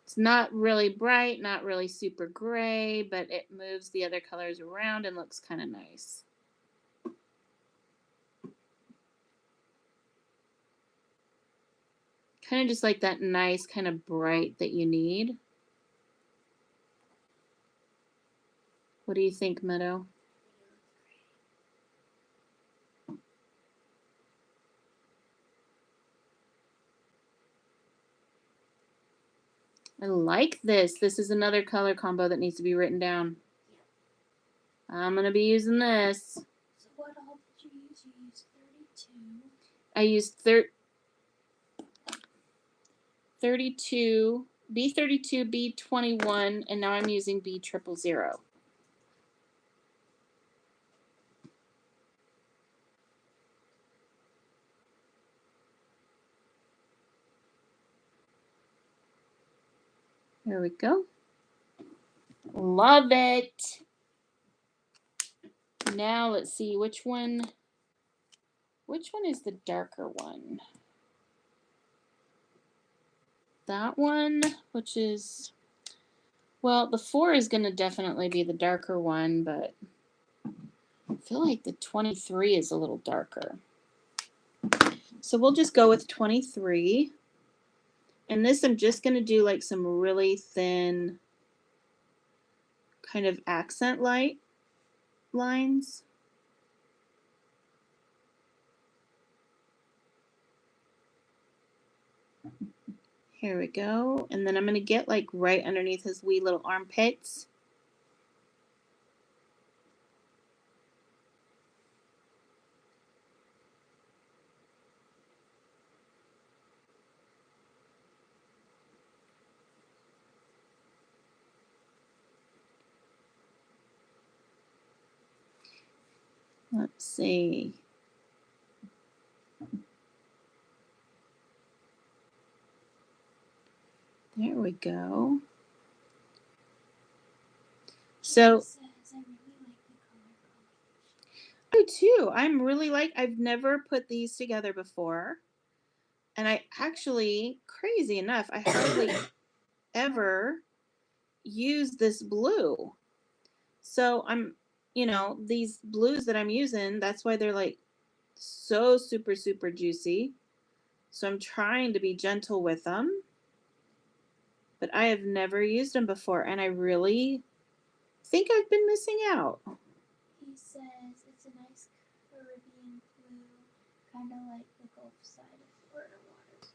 It's not really bright, not really super gray, but it moves the other colors around and looks kind of nice. Kind of just like that nice kind of bright that you need. What do you think, Meadow? I like this. This is another color combo that needs to be written down. I'm going to be using this. So what all did you use? You used 32. I used 32, B32, B21, and now I'm using B000. There we go. Love it. Now let's see which one is the darker one. That one, which is, well, the 4 is going to definitely be the darker one, but I feel like the 23 is a little darker. So we'll just go with 23. And this I'm just going to do like some really thin kind of accent light lines. Here we go. And then I'm going to get like right underneath his wee little armpits. Let's see. There we go. So I do too. I'm really I've never put these together before. And I actually, crazy enough, I hardly ever use this blue. So I'm, these blues that I'm using, that's why they're like so super, super juicy. So I'm trying to be gentle with them. But I have never used them before, and I really think I've been missing out. He says it's a nice Caribbean blue, kind of like the Gulf side of Florida waters.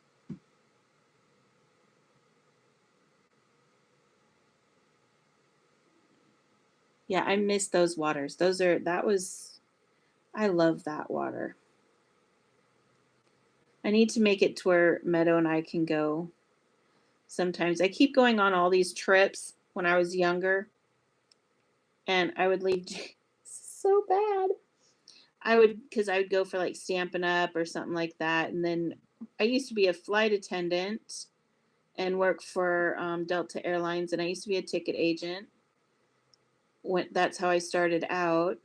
Yeah, I miss those waters. I love that water. I need to make it to where Meadow and I can go sometimes. I keep going on all these trips when I was younger, and I would leave so bad. Because I would go for like Stampin' Up or something like that. And then I used to be a flight attendant and work for Delta Airlines, and I used to be a ticket agent. That's how I started out.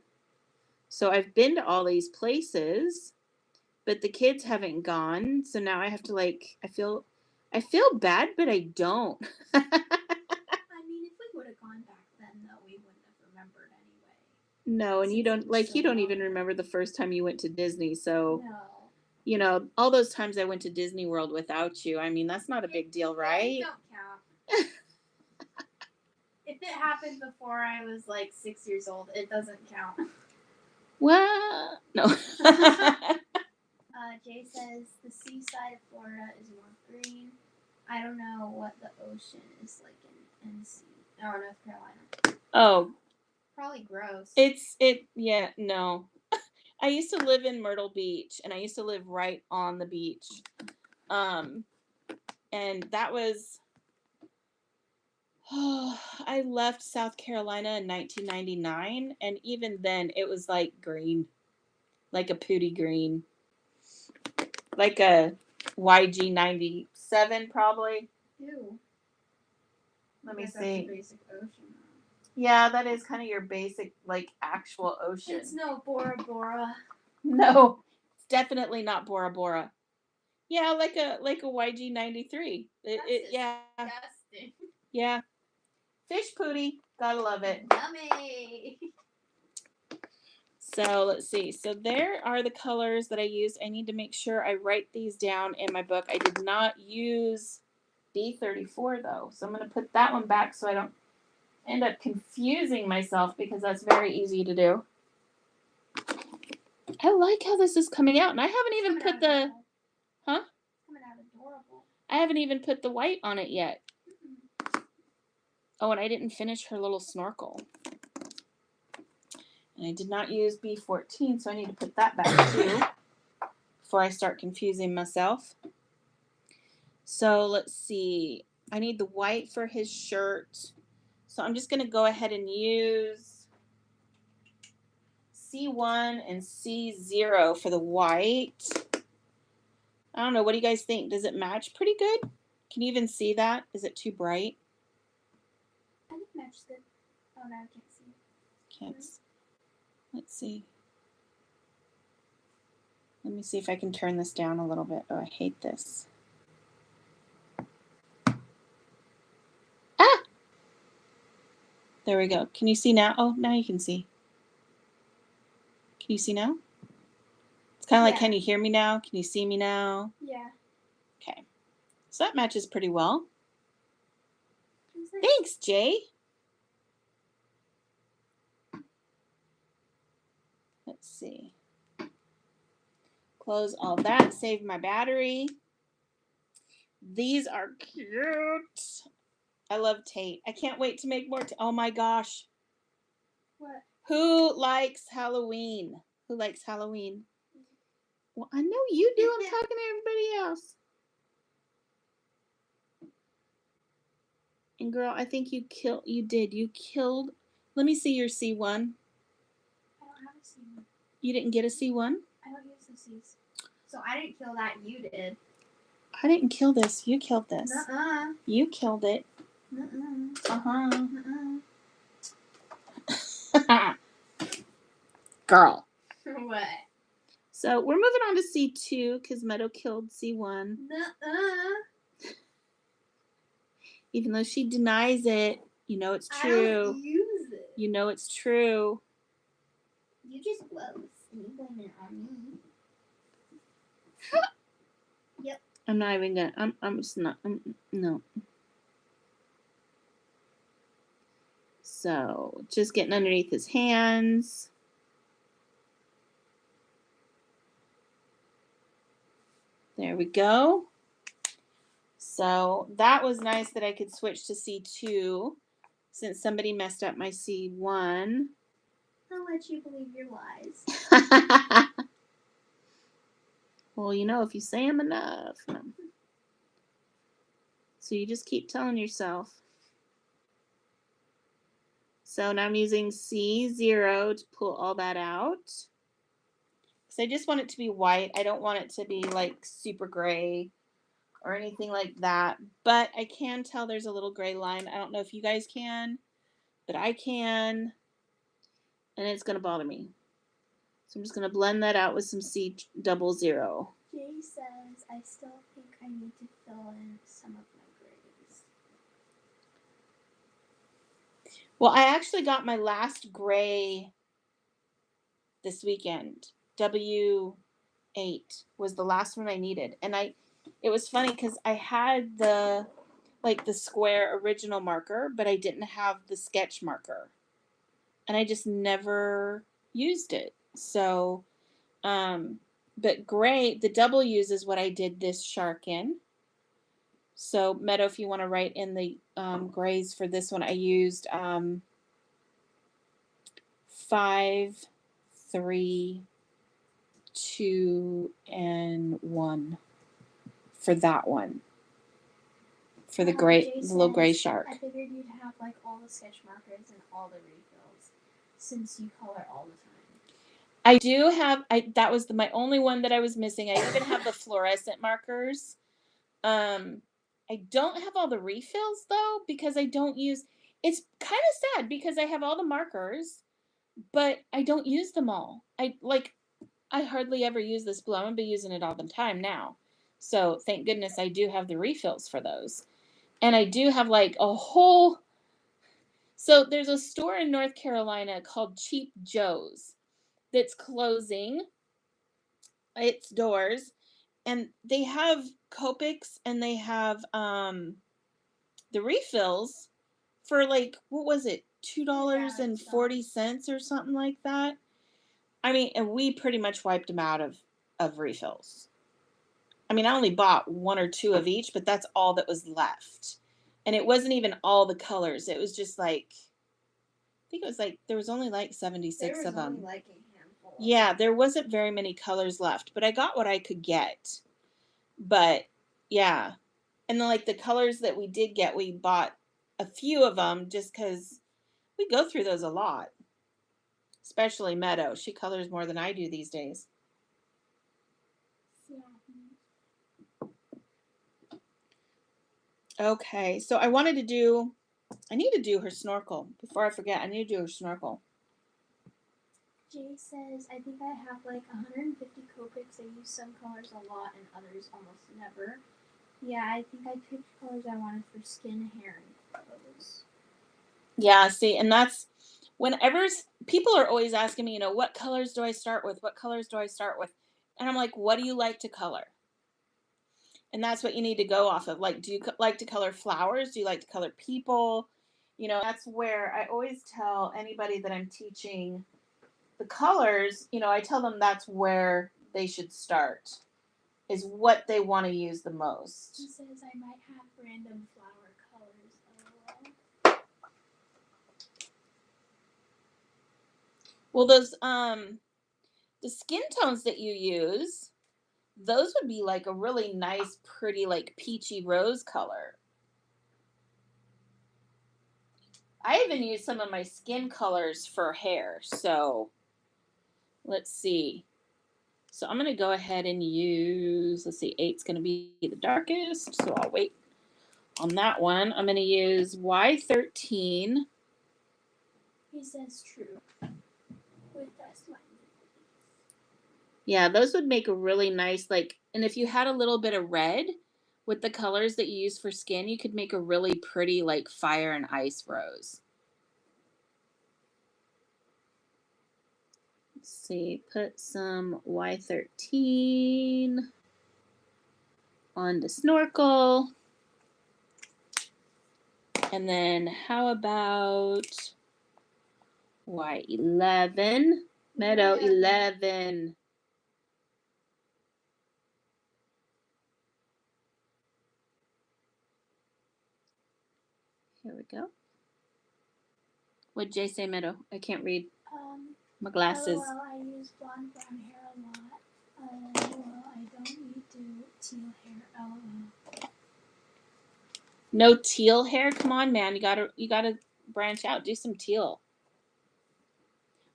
So I've been to all these places, but the kids haven't gone. So now I have to I feel bad, but I don't. I mean, if we would have gone back then, though, we wouldn't have remembered anyway. No, and you don't even remember the first time you went to Disney. So, all those times I went to Disney World without you, I mean, that's not a big deal, right? It don't count. If it happened before I was like 6 years old, it doesn't count. Well, no. Jay says the seaside of Florida is more green. I don't know what the ocean is like in NC or North Carolina. Oh. Probably gross. Yeah, no. I used to live in Myrtle Beach, and I used to live right on the beach. And that was, I left South Carolina in 1999, and even then it was like green, like a pooty green, like a YG 97 probably. Ew. Let me see. Basic ocean. Yeah, that is kind of your basic, actual ocean. It's no Bora Bora. No, it's definitely not Bora Bora. Yeah, like a YG 93. Yeah. Disgusting. Yeah. Fish pooty. Gotta love it. Yummy. So let's see. So there are the colors that I used. I need to make sure I write these down in my book. I did not use B34 though. So I'm going to put that one back so I don't end up confusing myself, because that's very easy to do. I like how this is coming out, and I haven't even put the... Huh? It's coming out adorable. I haven't even put the white on it yet. Mm-hmm. Oh, and I didn't finish her little snorkel. And I did not use B14, so I need to put that back too before I start confusing myself. So let's see. I need the white for his shirt. So I'm just going to go ahead and use C1 and C0 for the white. I don't know. What do you guys think? Does it match pretty good? Can you even see that? Is it too bright? I think it matches good. Oh, no, I can't see it. Can't. Let's see. Let me see if I can turn this down a little bit. Oh, I hate this. Ah! There we go. Can you see now? Oh, now you can see. Can you see now? It's kind of like, Yeah. can you hear me now? Can you see me now? Yeah. Okay. So that matches pretty well. Nice. Thanks, Jay. Let's see. Close all that. Save my battery. These are cute. I love Tate. I can't wait to make more. Oh my gosh. What? Who likes Halloween? Who likes Halloween? Well, I know you do. I'm talking to everybody else. And girl, I think you did. You killed. Let me see your C1. I don't have a C1. You didn't get a C1? I don't use the C's. So I didn't kill that. You did. I didn't kill this. You killed this. Nuh-uh. You killed it. Uh-uh. Uh-huh. Girl. What? So we're moving on to C2 because Meadow killed C1. Nuh-uh. Even though she denies it, you know it's true. I don't use it. You know it's true. You just blows. You blame it on me. Yep. I'm not even gonna. I'm just not. No. So just getting underneath his hands. There we go. So that was nice that I could switch to C2 since somebody messed up my C1. I'll let you believe your lies. Well, you know, if you say them enough. So you just keep telling yourself. So now I'm using C0 to pull all that out. Because I just want it to be white. I don't want it to be like super gray or anything like that. But I can tell there's a little gray line. I don't know if you guys can, but I can. And it's going to bother me. So I'm just going to blend that out with some C00. Jay says, I still think I need to fill in some of my grays. Well, I actually got my last gray this weekend. W8 was the last one I needed. And it was funny because I had the square original marker, but I didn't have the sketch marker. And I just never used it. So, but gray, the W's is what I did this shark in. So, Meadow, if you want to write in the grays for this one, I used 5, 3, 2, and 1 for that one. For the little gray shark. I figured you'd have like all the sketch markers and all the refills since you color all the time. I do have. That was my only one that I was missing. I even have the fluorescent markers. I don't have all the refills though because I don't use. It's kind of sad because I have all the markers, but I don't use them all. I hardly ever use this blue. I'm gonna be using it all the time now. So thank goodness I do have the refills for those. And I do have like a whole. So there's a store in North Carolina called Cheap Joe's that's closing its doors. And they have Copics and they have the refills for like, what was it? $2.40 or something like that. I mean, and we pretty much wiped them out of refills. I mean, I only bought 1 or 2 of each, but that's all that was left. And it wasn't even all the colors. It was just like, I think it was like, there was only like 76 of them. Like a handful. Yeah, there wasn't very many colors left, but I got what I could get. But yeah. And then like the colors that we did get, we bought a few of them just because we go through those a lot. Especially Meadow. She colors more than I do these days. Okay, so I need to do her snorkel. Before I forget, I need to do her snorkel. Jay says, I think I have like 150 Copics. I use some colors a lot and others almost never. Yeah, I think I picked colors I wanted for skin, hair, and clothes. Yeah, see, and that's whenever people are always asking me, what colors do I start with? What colors do I start with? And I'm like, what do you like to color? And that's what you need to go off of. Like, do you like to color flowers? Do you like to color people? You know, that's where I always tell anybody that I'm teaching the colors, you know, I tell them that's where they should start, is what they want to use the most. He says I might have random flower colors. Well, those the skin tones that you use, those would be like a really nice, pretty, like peachy rose color. I even use some of my skin colors for hair. So let's see. So I'm going to go ahead and use, let's see, 8's going to be the darkest. So I'll wait on that one. I'm going to use Y13. He says true. With that slime. Yeah, those would make a really nice, like, and if you had a little bit of red with the colors that you use for skin, you could make a really pretty, like, fire and ice rose. Let's see, put some Y13 on the snorkel. And then how about Y11? Meadow 11. Here we go. What'd Jay say, Meadow? I can't read. My glasses. LOL, I use blonde brown hair a lot. LOL, I don't need teal hair. LOL. No teal hair? Come on, man. You gotta branch out. Do some teal.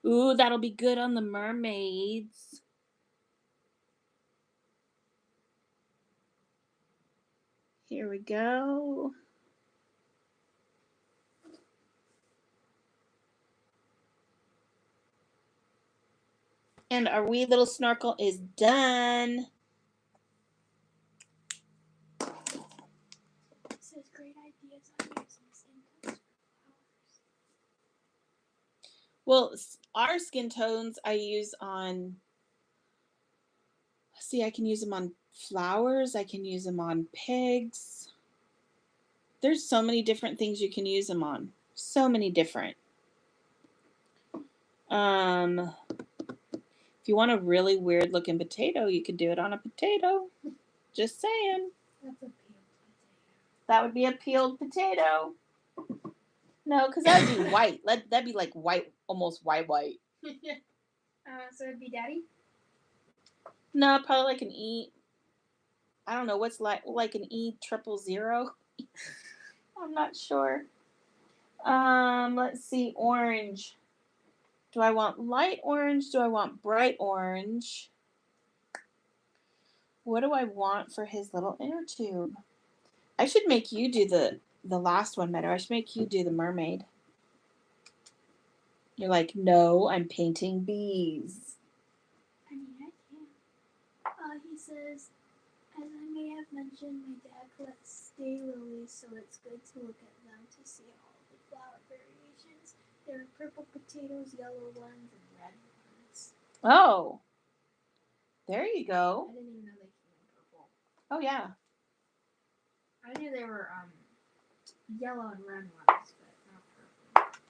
Ooh, that'll be good on the mermaids. Here we go. And our wee little snorkel is done. It says great ideas on using skin tones for flowers. Well, our skin tones I use on, see, I can use them on flowers. I can use them on pigs. There's so many different things you can use them on. So many different. If you want a really weird looking potato, you could do it on a potato. Just saying. That's a peeled potato. That would be a peeled potato. No, because that would be white. That'd be like white, almost white. So it'd be daddy? No, probably like an E. I don't know what's like an E000. I'm not sure. Let's see, orange. Do I want light orange? Do I want bright orange? What do I want for his little inner tube? I should make you do the last one, Meadow. I should make you do the mermaid. You're like, no, I'm painting bees. I mean, I can. He says, as I may have mentioned, my dad collects daylilies, so it's good to look at them to see all the flower variations. There are purple potatoes, yellow ones, and red ones. Oh, there you go. I didn't even know they came in purple. Oh, yeah. I knew they were yellow and red ones, but not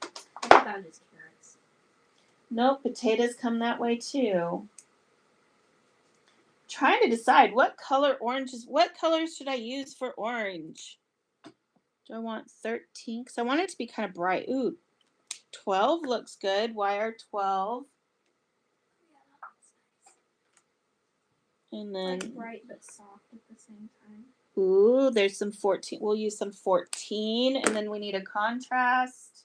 purple. I thought that was just carrots. Nope, potatoes come that way too. Trying to decide what color should I use for orange? Do I want 13? Because I want it to be kind of bright. Ooh, 12 looks good. YR12. Yeah, that's nice. And then like bright but soft at the same time. Ooh, there's some 14. We'll use some 14. And then we need a contrast.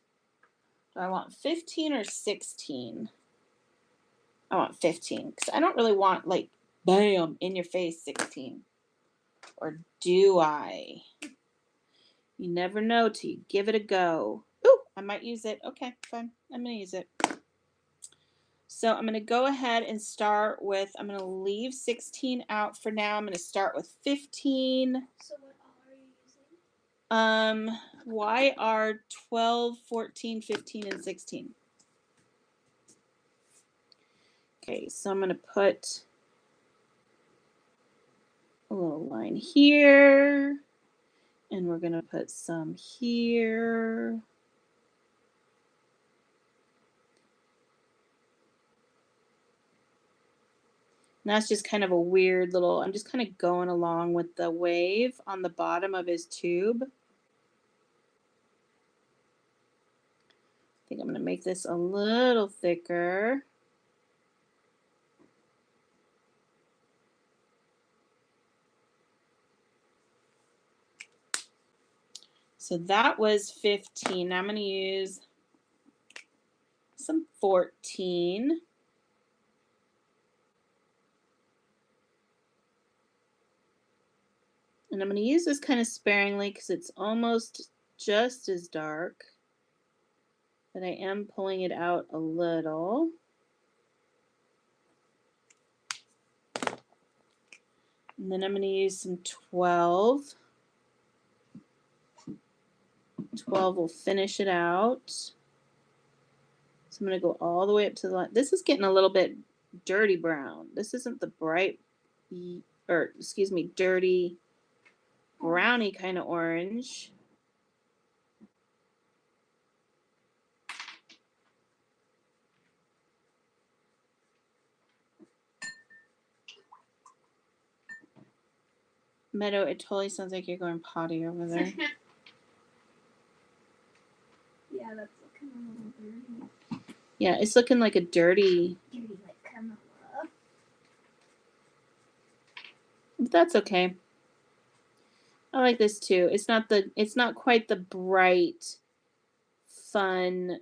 Do I want 15 or 16? I want 15. Because I don't really want, like, bam, in your face 16. Or do I? You never know till you give it a go. Ooh, I might use it. Okay, fine. I'm going to use it. So I'm going to go ahead and start with, I'm going to leave 16 out for now. I'm going to start with 15. So what all are you using? YR 12, 14, 15, and 16. Okay, so I'm going to put little line here. And we're going to put some here. And that's just kind of a weird little, I'm just kind of going along with the wave on the bottom of his tube. I think I'm going to make this a little thicker. So that was 15. Now I'm going to use some 14. And I'm going to use this kind of sparingly because it's almost just as dark. But I am pulling it out a little. And then I'm going to use some 12. 12 will finish it out. So I'm going to go all the way up to the line. This is getting a little bit dirty brown. This isn't the bright, or excuse me, dirty browny kind of orange. Meadow, it totally sounds like you're going potty over there. Yeah, that's looking a little dirty. Yeah, it's looking like a dirty. Dirty like Camilla. But that's okay. I like this too. It's not quite the bright, fun,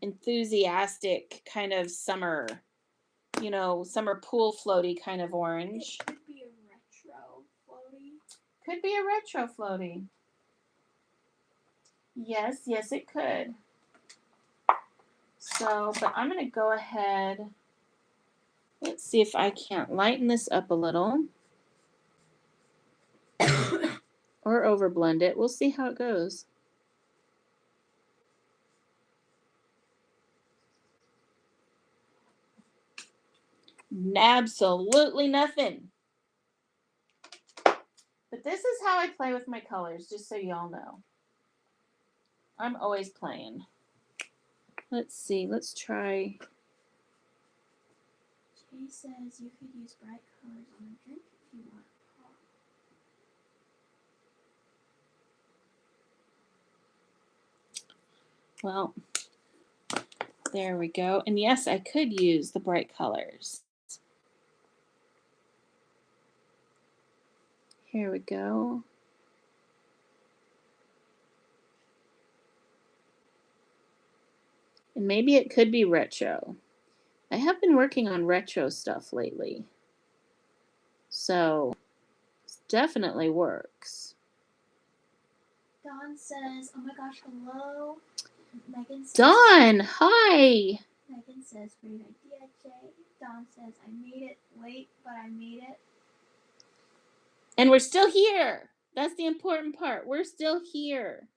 enthusiastic kind of summer, summer pool floaty kind of orange. It could be a retro floaty. Could be a retro floaty. Yes, it could. So, but I'm going to go ahead. Let's see if I can't lighten this up a little. Or overblend it. We'll see how it goes. Absolutely nothing. But this is how I play with my colors, just so y'all know. I'm always playing. Let's see. Let's try. Jay says you could use bright colors on a drink if you want. Well, there we go. And yes, I could use the bright colors. Here we go. And maybe it could be retro. I have been working on retro stuff lately. So, it definitely works. Dawn says, oh my gosh, hello. Megan says, Dawn, hi. Megan says, great idea, Jay. Dawn says, I made it late, but I made it. And we're still here. That's the important part. We're still here.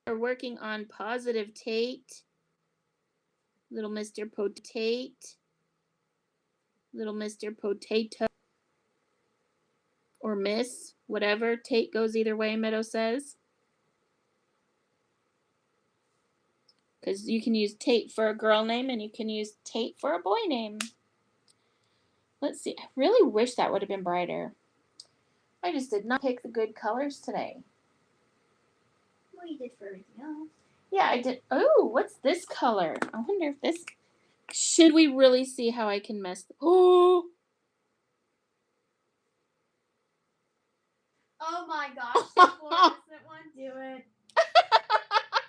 We're working on positive Tate. Little Mr. Potate. Little Mr. Potato. Or Miss. Whatever. Tate goes either way, Meadow says. Because you can use Tate for a girl name and you can use Tate for a boy name. Let's see. I really wish that would have been brighter. I just did not pick the good colors today. Well, you did for everything else. Yeah, I did. Oh, what's this color? I wonder if this... Should we really see how I can mess... Oh! Oh my gosh, the fluorescent one. Do it.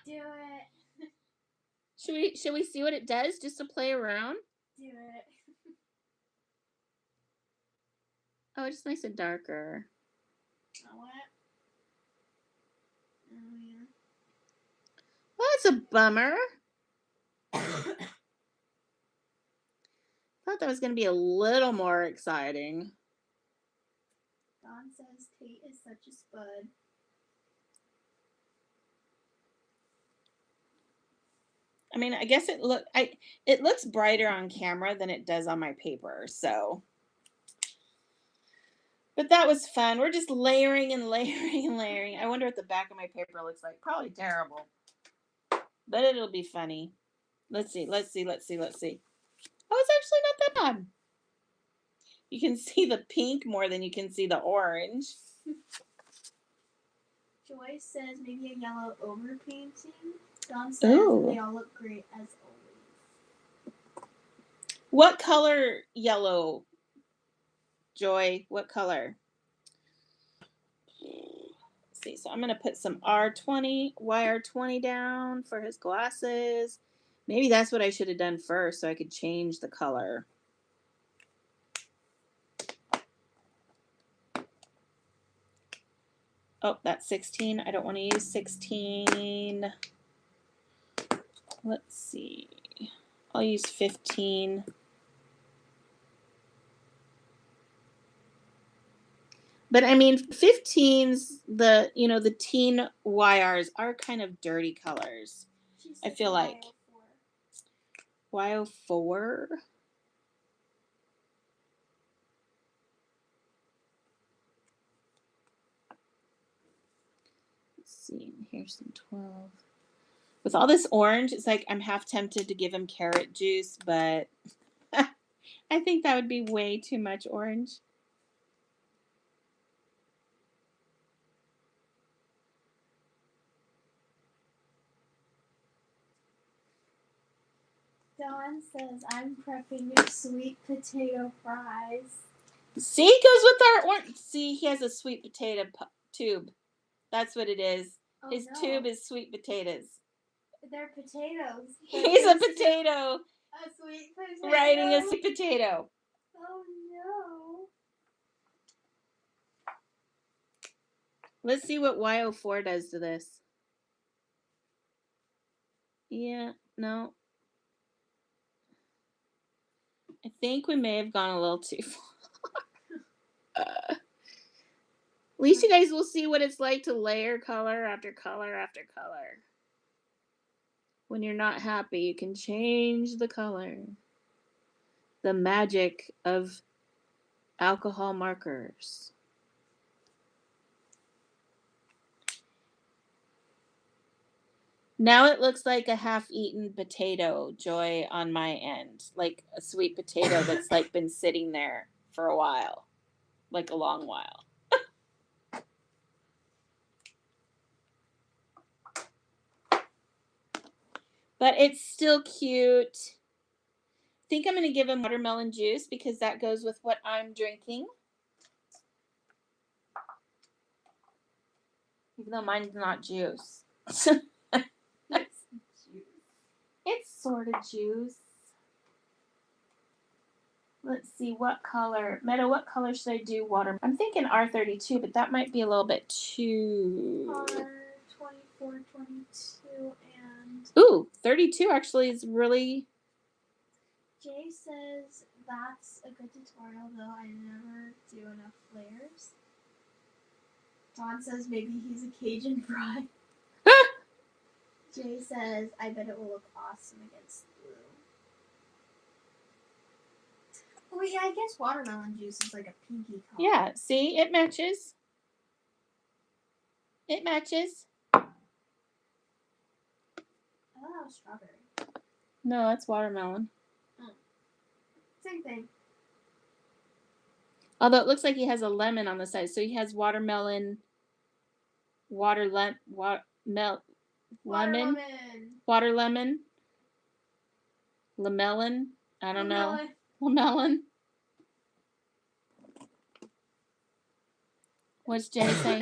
Do it. Should we see what it does just to play around? Do it. Oh, it's nice and darker. I want it. Oh, yeah. Well, that's a bummer. Thought that was going to be a little more exciting. Dawn says Tate is such a spud. I mean, I guess it looks brighter on camera than it does on my paper. So, but that was fun. We're just layering and layering and layering. I wonder what the back of my paper looks like. Probably terrible, but it'll be funny. Let's see. Oh, it's actually not that bad. You can see the pink more than you can see the orange. Joy says maybe a yellow overpainting. Dawn says they all look great as always. What color yellow? Joy, what color? Let's see, so I'm going to put some YR20 down for his glasses. Maybe that's what I should have done first so I could change the color. Oh, that's 16. I don't want to use 16. Let's see. I'll use 15. But I mean, 15s, the teen YRs are kind of dirty colors. I feel like. Y04? Let's see. Here's some 12. With all this orange, it's like I'm half tempted to give him carrot juice, but I think that would be way too much orange. Dawn says, I'm prepping your sweet potato fries. See, goes with our orange. See, he has a sweet potato tube. That's what it is. Oh, His tube is sweet potatoes. They're potatoes. He's a potato. A sweet potato. Riding a sweet potato. Oh no. Let's see what Y04 does to this. Yeah, no. I think we may have gone a little too far. At least you guys will see what it's like to layer color after color after color. When you're not happy, you can change the color. The magic of alcohol markers. Now it looks like a half-eaten potato, Joy, on my end. Like a sweet potato that's like been sitting there for a while. Like a long while. But it's still cute. I think I'm going to give him watermelon juice because that goes with what I'm drinking. Even though mine's not juice. It's sort of juice. Let's see, what color? Meadow, what color should I do water? I'm thinking R32, but that might be a little bit too... R24, 22, and... Ooh, 32 actually is really... Jay says that's a good tutorial, though I never do enough layers. Dawn says maybe he's a Cajun fry. Jay says, I bet it will look awesome against blue. Oh yeah, I guess watermelon juice is like a pinky color. Yeah, see? It matches. It matches. I thought that was strawberry. No, that's watermelon. Oh. Same thing. Although it looks like he has a lemon on the side. So he has watermelon, water lemon. Lamelon. I don't know. Lamelon. What's Jay say?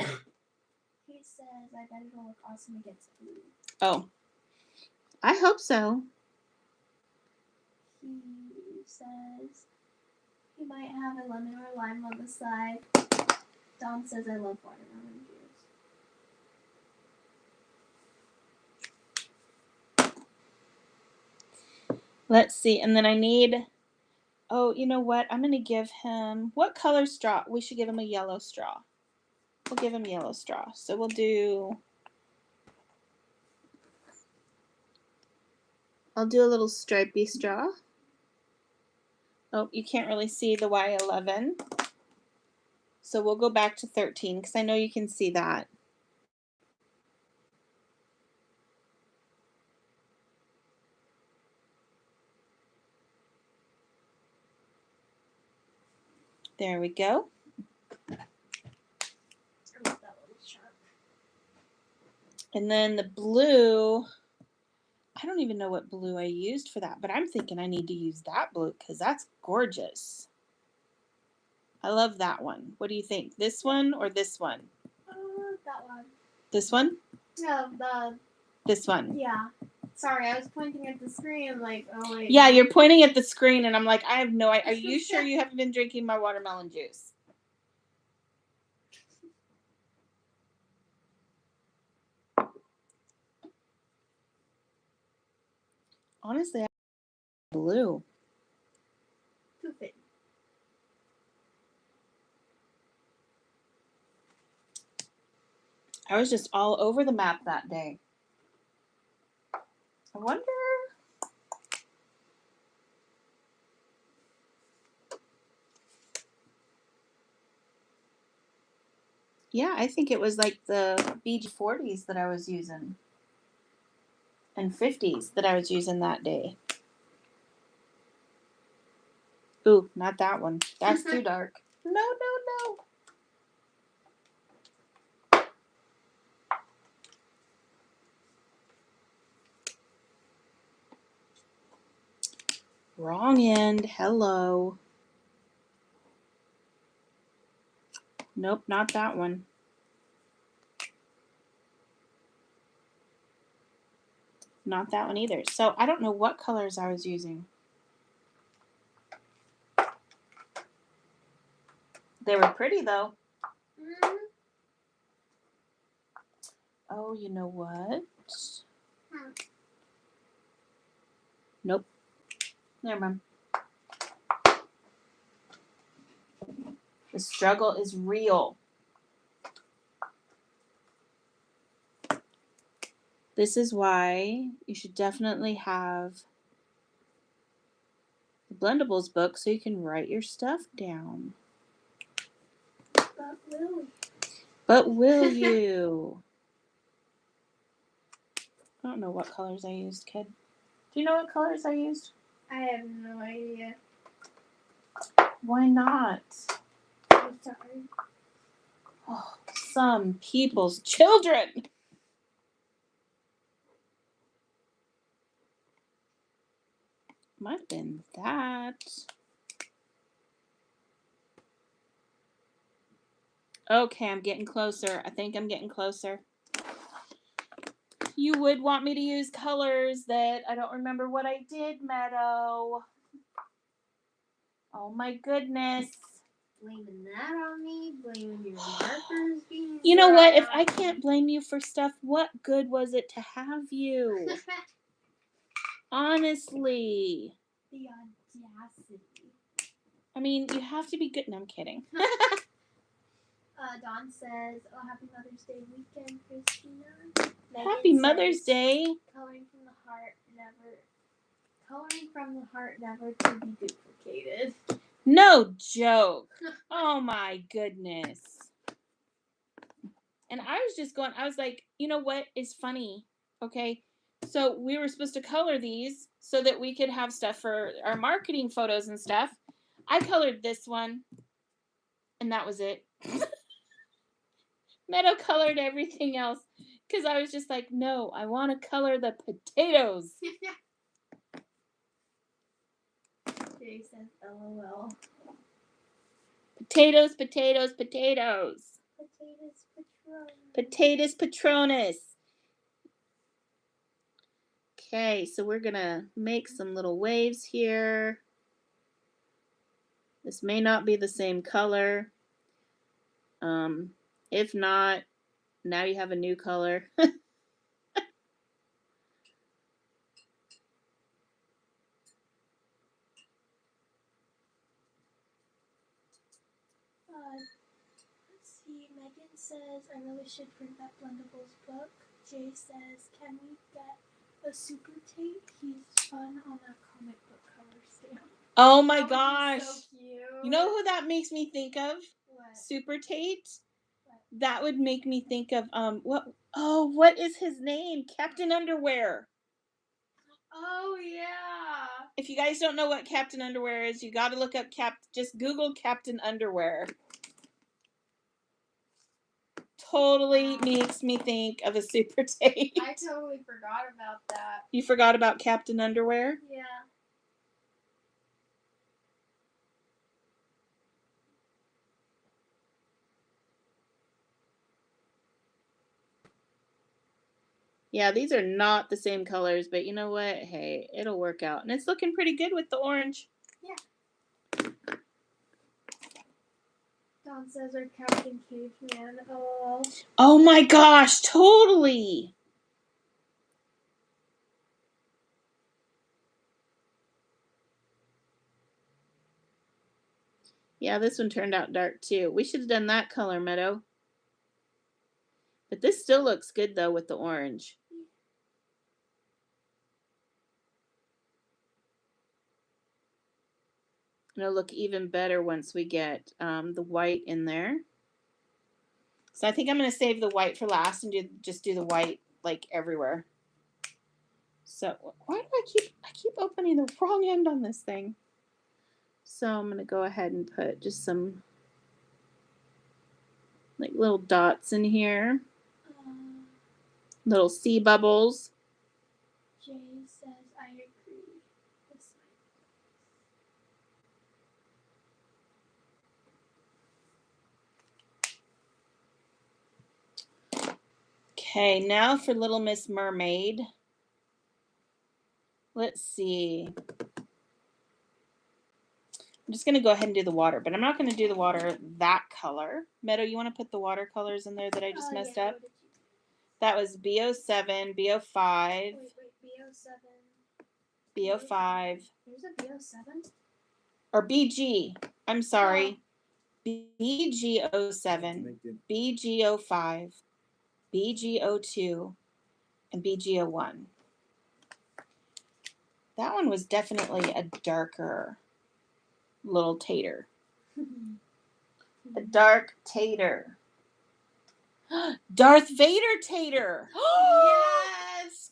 He says, I bet it'll look awesome against blue. Oh. I hope so. He says he might have a lemon or lime on the side. Dawn says, I love watermelon juice. Let's see. And then I need... Oh, you know what? I'm going to give him... What color straw? We should give him a yellow straw. We'll give him yellow straw. So we'll do... I'll do a little stripey straw. Oh, you can't really see the Y11. So we'll go back to 13 because I know you can see that. There we go. And then the blue, I don't even know what blue I used for that, but I'm thinking I need to use that blue because that's gorgeous. I love that one. What do you think? This one or this one? That one. This one? No, This one. Yeah. Sorry, I was pointing at the screen. I'm like, oh wait. Yeah, you're pointing at the screen, and I'm like, I have no idea. Are you sure you haven't been drinking my watermelon juice? Honestly, I blue. Too thin. I was just all over the map that day. I wonder. Yeah, I think it was like the BG40s that I was using. And 50s that I was using that day. Ooh, not that one. That's too dark. No. Wrong end. Hello. Nope, not that one. Not that one either. So I don't know what colors I was using. They were pretty though. Mm-hmm. Oh, you know what? Nope. Never mind. The struggle is real. This is why you should definitely have the Blendables book so you can write your stuff down. But will you? I don't know what colors I used, kid. Do you know what colors I used? I have no idea. Why not? I'm sorry. Oh, some people's children. Might have been that. Okay, I'm getting closer. I think I'm getting closer. You would want me to use colors that I don't remember what I did, Meadow. Oh my goodness. Blaming that on me, blaming your markers being. You know what? If I can't blame you for stuff, what good was it to have you? Honestly. The audacity. I mean, you have to be good. No, I'm kidding. Dawn says, "Oh, happy Mother's Day weekend, Cristena." Happy Mother's Day. Coloring from the heart, never to be duplicated. No joke. Oh my goodness. And I was just going, I was like, you know what is funny? Okay. So we were supposed to color these so that we could have stuff for our marketing photos and stuff. I colored this one. And that was it. Meadow colored everything else. Because I was just like, no, I want to color the potatoes. Jay says, LOL. Potatoes, potatoes, potatoes. Potatoes Patronus. Potatoes Patronus. Okay, so we're going to make some little waves here. This may not be the same color. If not, now you have a new color. Let's see. Megan says, I really should print that Blendables book. Jay says, can we get a super Tate. He's fun on that comic book cover stamp. Oh my That gosh. would be so cute. You know who that makes me think of? What? Super Tate? What? That would make me think of what is his name? Captain Underwear. Oh yeah. If you guys don't know what Captain Underwear is, you got to look up just Google Captain Underwear. Totally makes me think of a Super Tate. I totally forgot about that. You forgot about Captain Underwear? Yeah. Yeah, these are not the same colors, but you know what? Hey, it'll work out. And it's looking pretty good with the orange. Yeah. Don says our Captain Caveman. Oh my gosh, totally. Yeah, this one turned out dark too. We should have done that color, Meadow. But this still looks good though with the orange. It'll look even better once we get the white in there. So I think I'm going to save the white for last and just do the white like everywhere. So why do I keep opening the wrong end on this thing? So I'm going to go ahead and put just some like little dots in here. Little sea bubbles. Jay says, I agree. This Okay, now for Little Miss Mermaid. Let's see. I'm just going to go ahead and do the water, but I'm not going to do the water that color. Meadow, you want to put the watercolors in there that I just messed up? That was B07, B05. Wait, B07. B05. There's a B07? Or BG. I'm sorry. BG07, BG05, BG02, and BG01. That one was definitely a darker little tater. A dark tater. Darth Vader tater. Yes!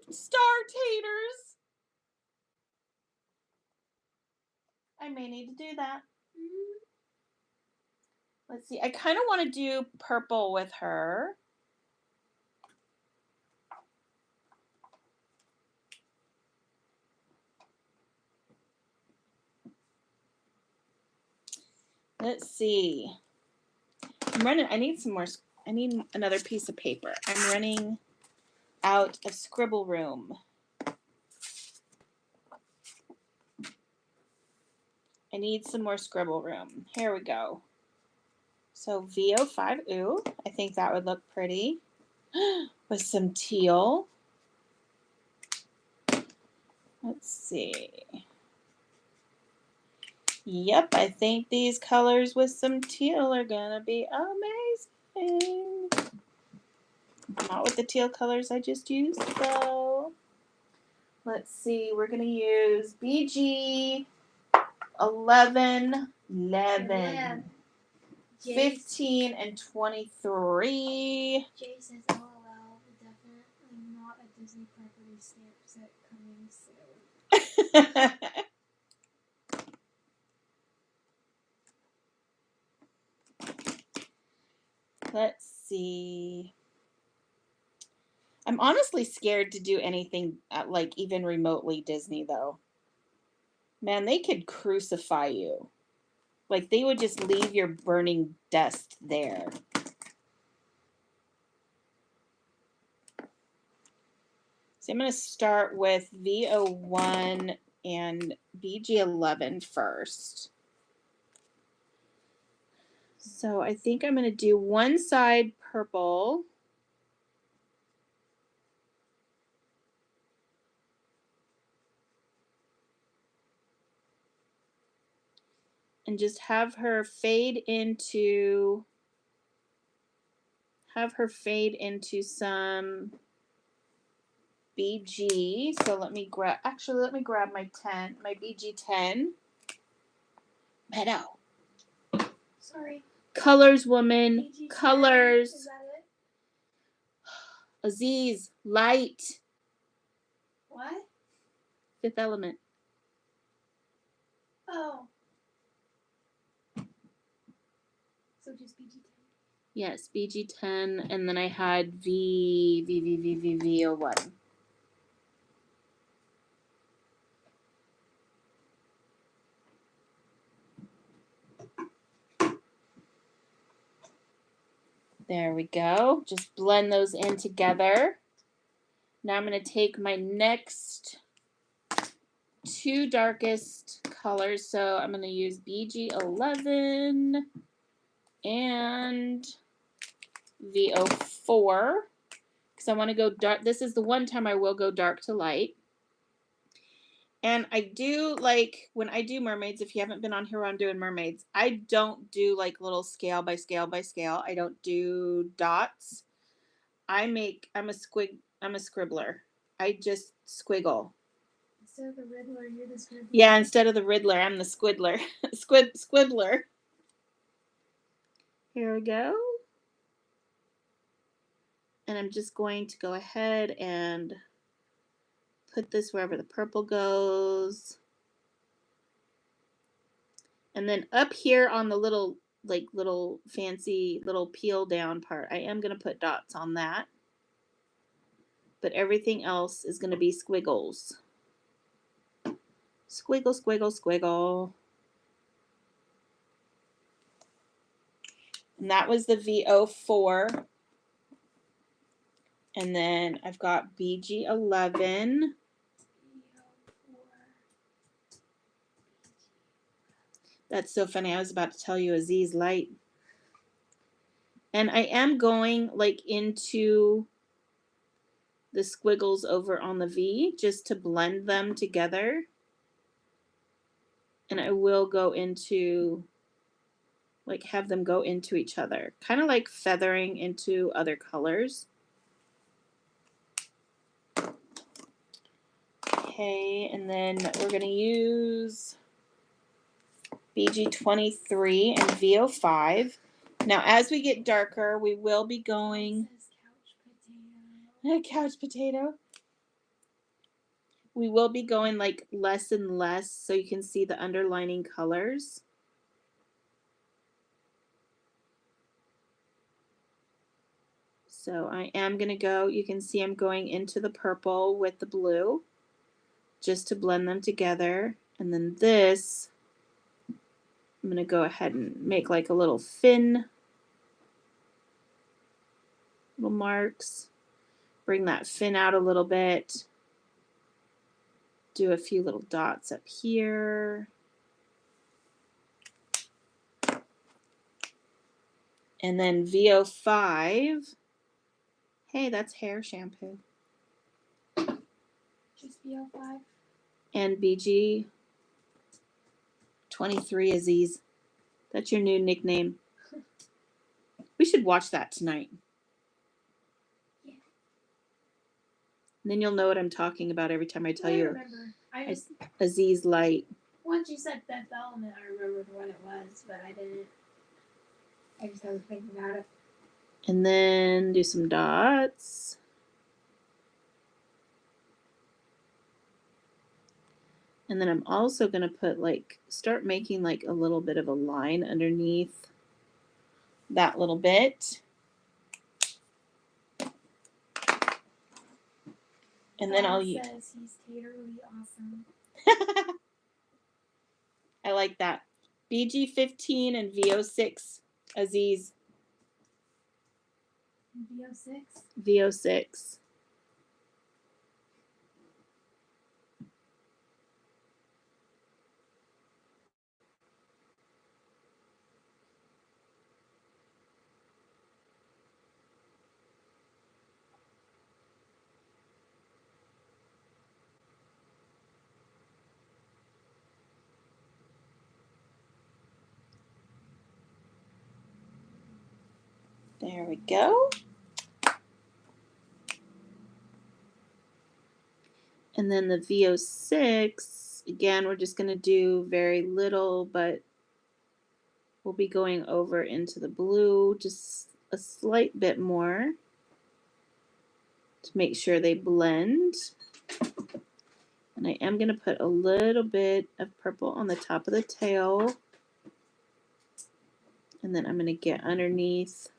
Star taters. I may need to do that. Let's see. I kind of want to do purple with her. Let's see. I need another piece of paper. I'm running out of scribble room. I need some more scribble room. Here we go. So V05, ooh, I think that would look pretty. With some teal. Let's see. Yep, I think these colors with some teal are gonna be amazing. Not with the teal colors I just used though. Let's see, we're gonna use BG 11, 15, and 23. Jay says, LOL, definitely not a Disney property stamp set coming soon. Let's see. I'm honestly scared to do anything like even remotely Disney though. Man, they could crucify you. Like they would just leave your burning dust there. So I'm going to start with V01 and BG11 first. So I think I'm going to do one side purple. And just have her fade into some BG. So let me grab my BG 10. Meadow. Sorry. Colors, woman. BG 10. Colors. Is that it? Aziz, light. What? Fifth Element. Oh. So just BG 10. Yes, BG 10, and then I had V01. There we go. Just blend those in together. Now I'm going to take my next two darkest colors. So I'm going to use BG11 and V04 because I want to go dark. This is the one time I will go dark to light. And I do like when I do mermaids, if you haven't been on here while I'm doing mermaids, I don't do like little scale by scale by scale. I don't do dots. I'm a scribbler. I just squiggle. Instead of the Riddler, you're the scribbler. Yeah, instead of the Riddler, I'm the squiddler. Squibbler. Here we go. And I'm just going to go ahead and put this wherever the purple goes. And then up here on the little fancy little peel down part, I am going to put dots on that. But everything else is going to be squiggles. Squiggle, squiggle, squiggle. And that was the V04. And then I've got BG11. That's so funny. I was about to tell you Aziz light. And I am going like into the squiggles over on the V just to blend them together. And I will go into, like, have them go into each other. Kind of like feathering into other colors. Okay, and then we're going to use BG23 and V05. Now, as we get darker, we will be going... Couch potato. We will be going like less and less so you can see the underlining colors. So I am going to go, you can see I'm going into the purple with the blue just to blend them together. And then this, I'm going to go ahead and make like a little fin, little marks. Bring that fin out a little bit. Do a few little dots up here. And then V05. Hey, that's hair shampoo. Just V05. And BG23 Aziz. That's your new nickname. We should watch that tonight. Yeah. And then you'll know what I'm talking about every time I tell you. I remember. Aziz light. Once you said Fifth Element, I remembered what it was, but I didn't. I just wasn't thinking about it. And then do some dots. And then I'm also going to put start making like a little bit of a line underneath that little bit. And then I'll use. Says he's taterly awesome. I like that. BG15 and V06 Aziz. V06? V06. There we go. And then the VO6, again, we're just going to do very little, but we'll be going over into the blue just a slight bit more to make sure they blend. And I am going to put a little bit of purple on the top of the tail. And then I'm going to get underneath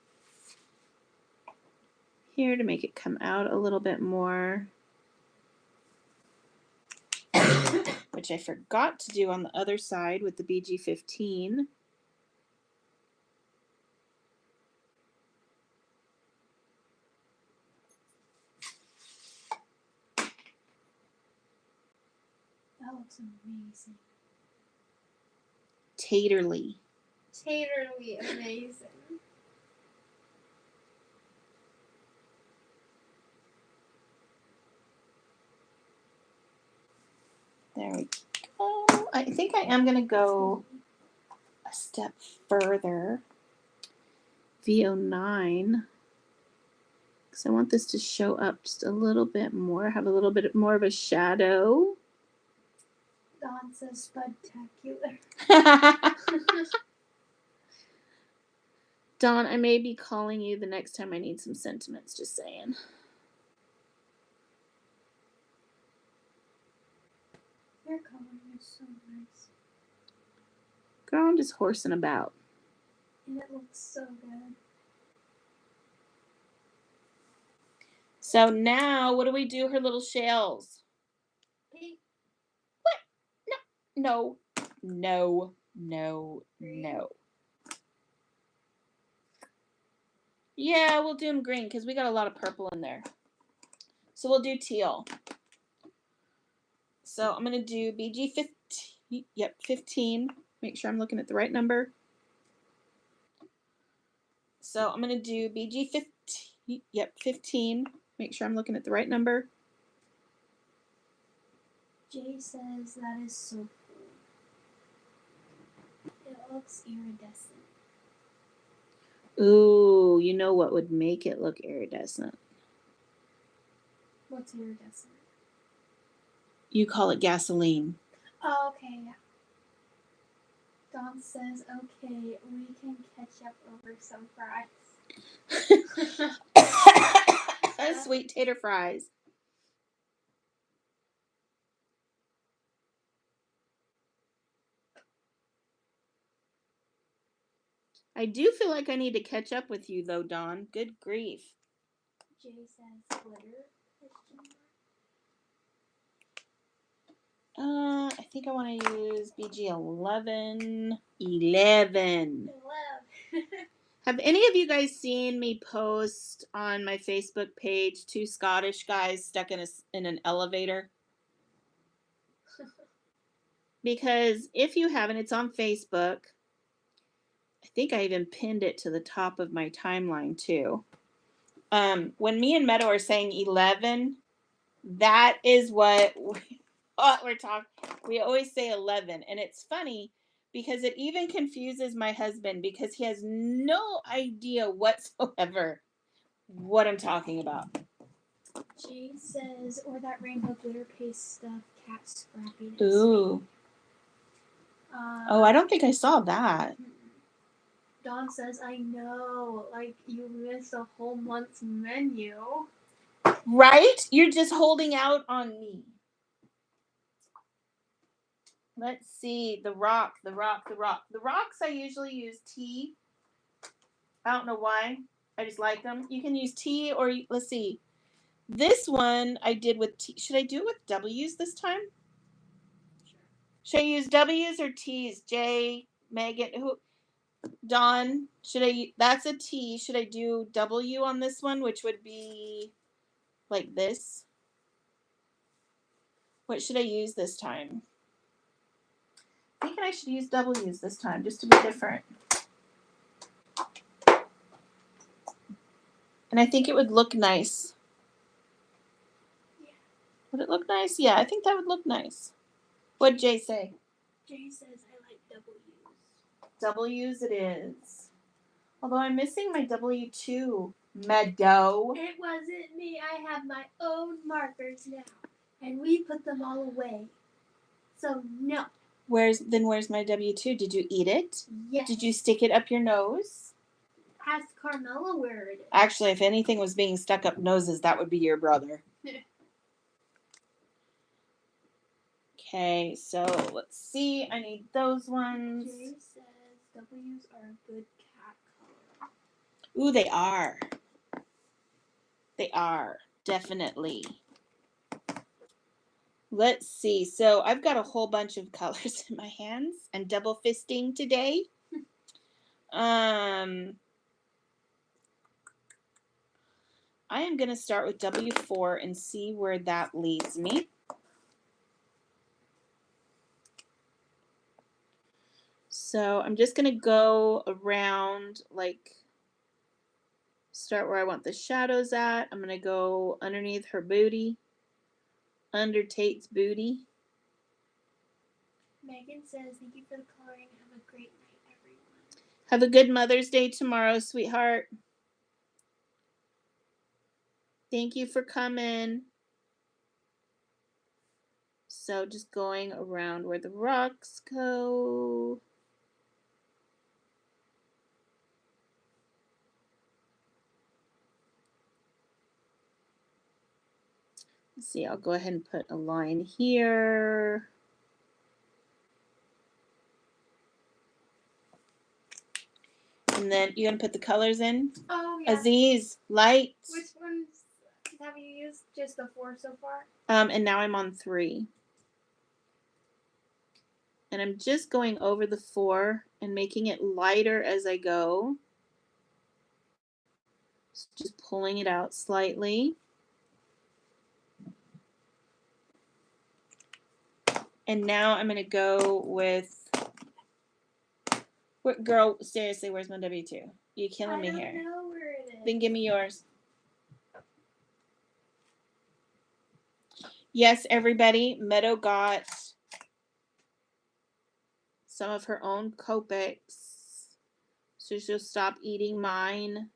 here to make it come out a little bit more. Which I forgot to do on the other side with the BG15. That looks amazing. Taterly. Taterly amazing. There we go. I think I am going to go a step further. VO9. Because I want this to show up just a little bit more, have a little bit more of a shadow. Dawn says spudtacular. Dawn, I may be calling you the next time I need some sentiments, just saying. Your coloring is so nice. Girl, I'm just horsing about. And it looks so good. So now, what do we do her little shells? Pink. What? No. No. No. No. Yeah, we'll do them green because we got a lot of purple in there. So we'll do teal. So I'm going to do BG15. Yep, 15. Make sure I'm looking at the right number. So I'm going to do BG15. Yep, 15. Make sure I'm looking at the right number. Jay says that is so cool. It looks iridescent. Ooh, you know what would make it look iridescent? What's iridescent? You call it gasoline. Oh, okay, yeah. Dawn says, okay, we can catch up over some fries. Sweet tater fries. I do feel like I need to catch up with you, though, Dawn. Good grief. Jay says glitter. I think I want to use BG11. 11. Have any of you guys seen me post on my Facebook page 2 Scottish guys stuck in an elevator? Because if you haven't, it's on Facebook. I think I even pinned it to the top of my timeline too. When me and Meadow are saying 11, that is what we're talking. We always say 11, and it's funny because it even confuses my husband because he has no idea whatsoever what I'm talking about. Jay says, or that rainbow glitter paste stuff, cat scrapping. Ooh. Oh, I don't think I saw that. Dawn says, I know, like you missed a whole month's menu. Right? You're just holding out on me. Let's see. The rocks I usually use tea. I don't know why. I just like them. You can use tea or, let's see. This one I did with T. Should I do it with W's this time? Sure. Should I use W's or T's? Jay, Megan, who? Dawn, that's a T. Should I do W on this one, which would be like this? What should I use this time? I think I should use W's this time, just to be different. And I think it would look nice. Yeah. Would it look nice? Yeah, I think that would look nice. What'd Jay say? Jay says, I like W's. W's it is. Although I'm missing my W2. Meadow. It wasn't me. I have my own markers now. And we put them all away. So, no. Where's my W2? Did you eat it? Yes. Did you stick it up your nose? Ask Carmela where it is. Actually, if anything was being stuck up noses, that would be your brother. Okay, so let's see. I need those ones. Jay says W's are a good cat color. Ooh, they are. They are. Definitely. Let's see. So I've got a whole bunch of colors in my hands. I'm double fisting today. I am going to start with W4 and see where that leads me. So I'm just going to go around, like, start where I want the shadows at. I'm going to go underneath her booty, under Tate's booty. Megan says, thank you for the coloring. Have a great night, everyone. Have a good Mother's Day tomorrow, sweetheart. Thank you for coming. So just going around where the rocks go. Let's see, I'll go ahead and put a line here. And then you're going to put the colors in? Oh, yeah. Aziz, light. Which ones have you used? Just the 4 so far? And now I'm on 3. And I'm just going over the 4 and making it lighter as I go. Just pulling it out slightly. And now I'm going to go with... Girl, seriously, where's my W2? You're killing me here. I don't know where it is. Then give me yours. Yes, everybody, Meadow got some of her own Copics, so she'll stop eating mine.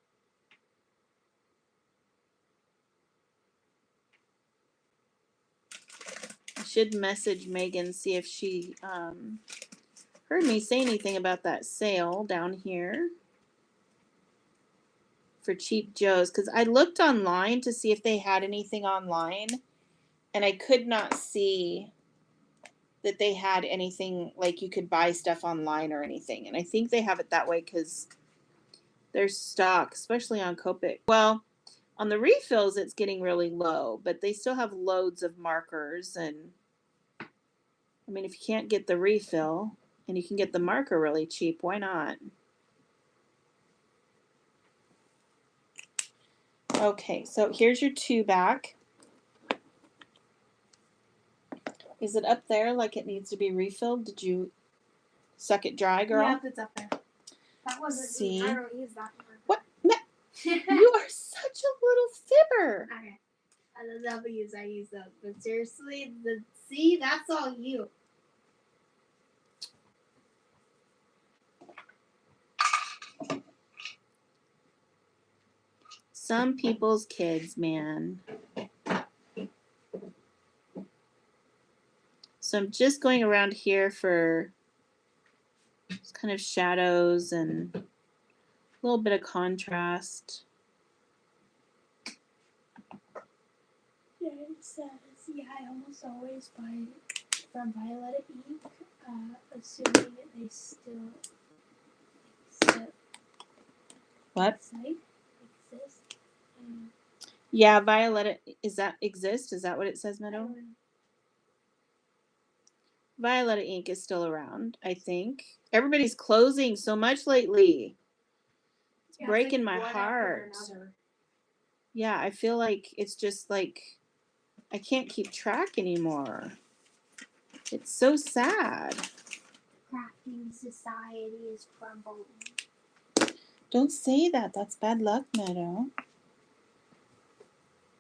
I should message Megan, see if she heard me say anything about that sale down here for Cheap Joe's, because I looked online to see if they had anything online, and I could not see that they had anything like you could buy stuff online or anything. And I think they have it that way because their stock, especially on Copic. Well, on the refills, it's getting really low, but they still have loads of markers. And I mean, if you can't get the refill and you can get the marker really cheap, why not? Okay, so here's your 2 back. Is it up there like it needs to be refilled? Did you suck it dry, girl? Yep, it's up there. That wasn't See? me. I don't use that one. What? You are such a little fibber. Okay. The W's, I use those. But seriously, the C, that's all you. Some people's kids, man. So I'm just going around here for kind of shadows and a little bit of contrast. Yeah, it says, yeah, I almost always buy it from Violet Ink, assuming they still exist. What? Exist. Yeah, Violetta, is that exist? Is that what it says, Meadow? Violetta ink is still around, I think. Everybody's closing so much lately. It's breaking my heart. Yeah, I feel like it's just like I can't keep track anymore. It's so sad. Crafting society is crumbling. Don't say that. That's bad luck, Meadow.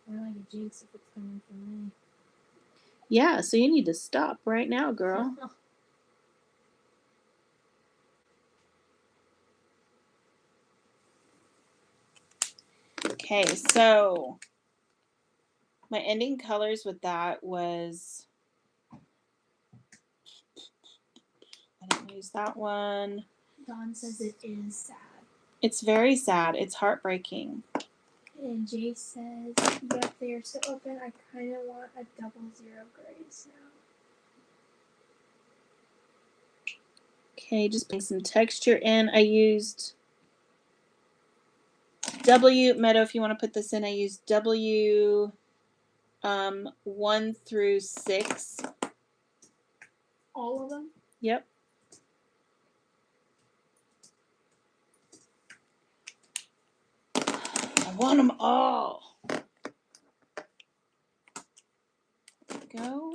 Or like a jinx if it's coming from me. Yeah, so you need to stop right now, girl. Okay, so My ending colors with that was, I didn't use that one. Dawn says it is sad. It's very sad. It's heartbreaking. And Jay says, yep, they are still open. I kind of want a 00 grays now. Okay, just putting some texture in. I used W, Meadow, if you want to put this in, I used W 1 through 6. All of them? Yep. I want them all. Go.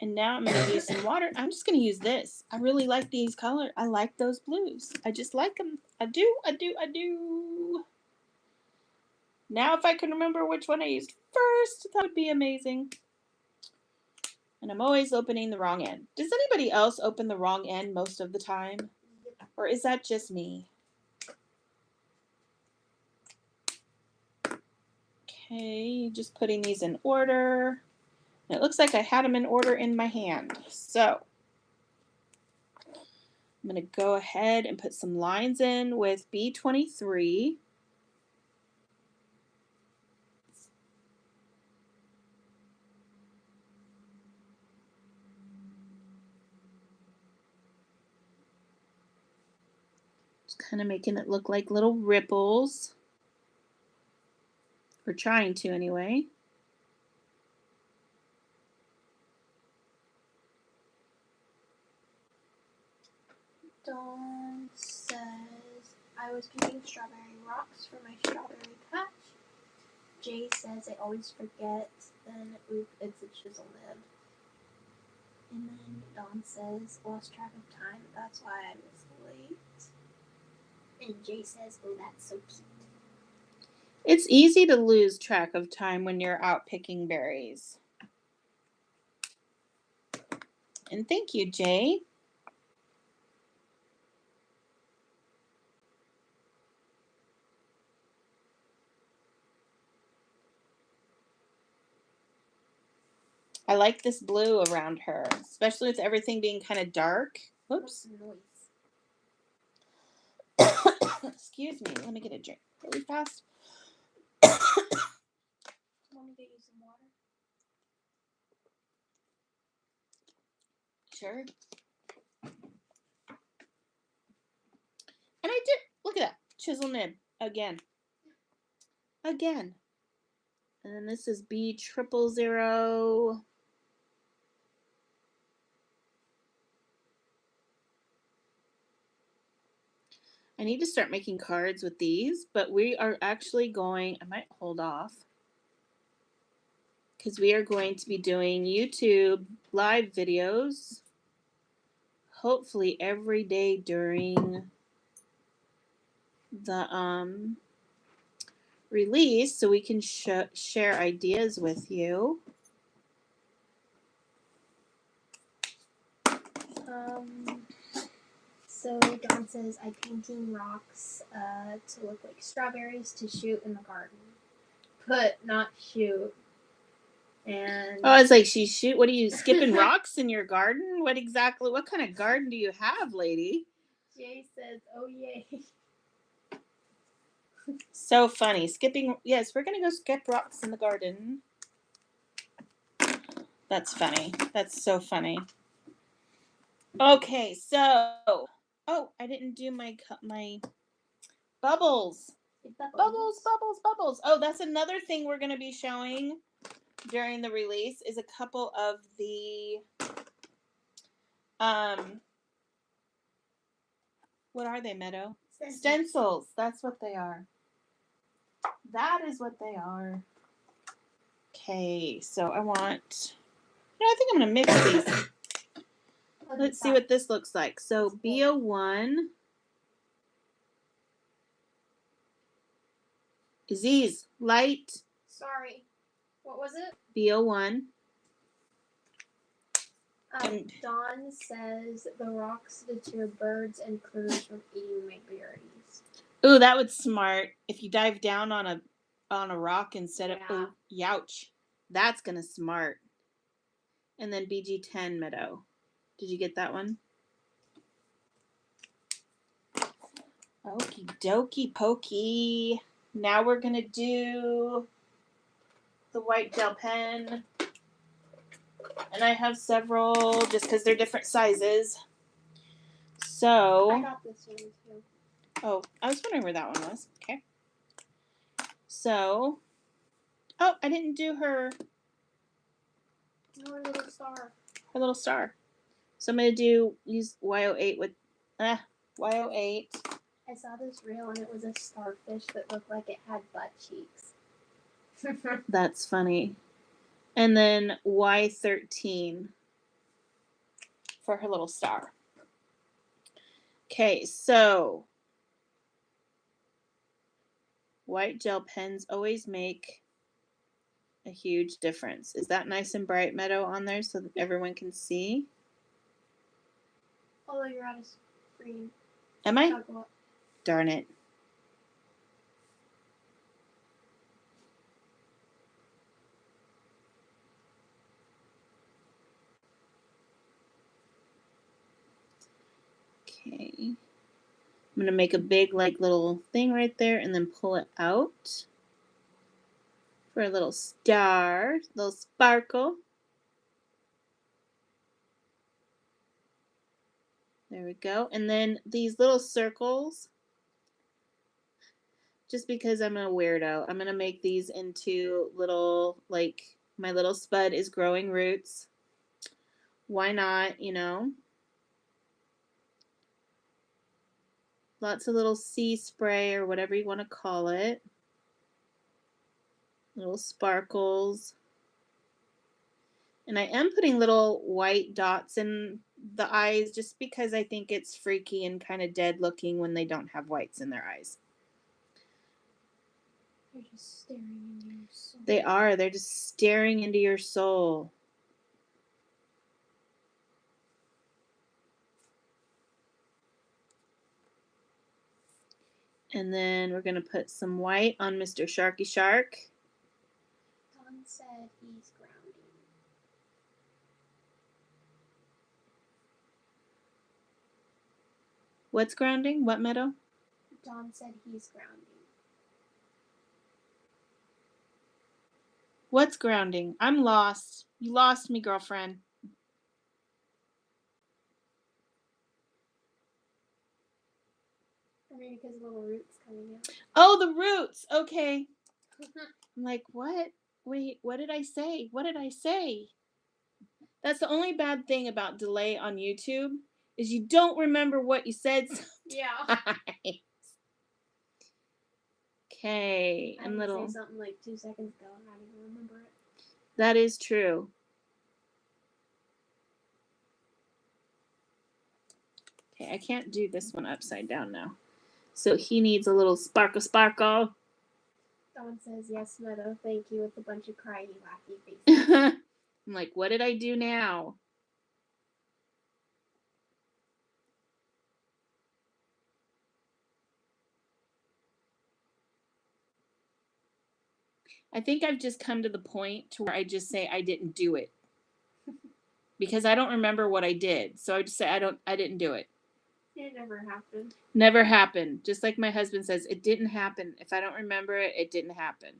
And now I'm going to use some water. I'm just going to use this. I really like these colors. I like those blues. I just like them. I do. Now if I can remember which one I used first, that would be amazing. And I'm always opening the wrong end. Does anybody else open the wrong end most of the time? Or is that just me? Okay, just putting these in order. And it looks like I had them in order in my hand. So I'm going to go ahead and put some lines in with B23. Just kind of making it look like little ripples. Or trying to anyway. Dawn says, I was picking strawberry rocks for my strawberry patch. Jay says, I always forget, then it's a chisel nib. And then Dawn says, lost track of time, that's why I was late. And Jay says, oh, that's so cute. It's easy to lose track of time when you're out picking berries. And thank you, Jay. I like this blue around her, especially with everything being kind of dark. Whoops. Excuse me. Let me get a drink really fast. Want me to get you some water? Sure. And I did. Look at that. Chisel nib. Again. And then this is B000. I need to start making cards with these, but we are actually going, I might hold off, because we are going to be doing YouTube live videos, hopefully every day during the release, so we can share ideas with you. So Dawn says, I'm painting rocks to look like strawberries to shoot in the garden. Put, not shoot. And oh, it's like what are you, skipping rocks in your garden? What kind of garden do you have, lady? Jay says, oh yay. So funny. Yes, we're going to go skip rocks in the garden. That's funny. That's so funny. Okay, so, oh, I didn't do my bubbles. Bubbles. Oh, that's another thing we're going to be showing during the release is a couple of the, what are they, Meadow? Stencils. That's what they are. That is what they are. Okay, so I think I'm going to mix these. Let's see what this looks like. So B01 is these light. Sorry. What was it? B01. Dawn says the rocks deter birds and critters from eating my berries. Ooh, that was smart. If you dive down on a on a rock instead of, oh, youch. That's going to smart. And then BG10 Meadow. Did you get that one? Okie dokie pokey. Now we're going to do the white gel pen. And I have several just because they're different sizes. So. I got this one too. Oh, I was wondering where that one was. Okay. So. Oh, I didn't do her. No, her little star. Her little star. So I'm going to use Y08 with Y08. I saw this reel and it was a starfish that looked like it had butt cheeks. That's funny. And then Y13 for her little star. Okay, so white gel pens always make a huge difference. Is that nice and bright, Meadow, on there so that everyone can see? Although you're out of screen. Am I? Darn it. Okay. I'm going to make a big little thing right there and then pull it out for a little star, little sparkle. There we go. And then these little circles, just because I'm a weirdo, I'm going to make these into little, my little spud is growing roots. Why not, you know? Lots of little sea spray or whatever you want to call it. Little sparkles. And I am putting little white dots in the eyes just because I think it's freaky and kind of dead looking when they don't have whites in their eyes. They're just staring into your soul. They are. They're just staring into your soul. And then we're going to put some white on Mr. Sharky Shark. Don said he's grounding. What's grounding? What, Meadow? Don said he's grounding. What's grounding? I'm lost. You lost me, girlfriend. Or maybe because little roots coming out. Oh, the roots. Okay. I'm like, what? Wait, what did I say? What did I say? That's the only bad thing about delay on YouTube is you don't remember what you said sometimes. Yeah. Okay. I would say something like 2 seconds ago and I don't even remember it. That is true. Okay, I can't do this one upside down now. So he needs a little sparkle sparkle. Don says, yes, Meadow, thank you, with a bunch of crying, laughy faces. I'm like, what did I do now? I think I've just come to the point to where I just say I didn't do it. Because I don't remember what I did. So I just say I didn't do it. It never happened. Never happened. Just like my husband says, it didn't happen. If I don't remember it, it didn't happen.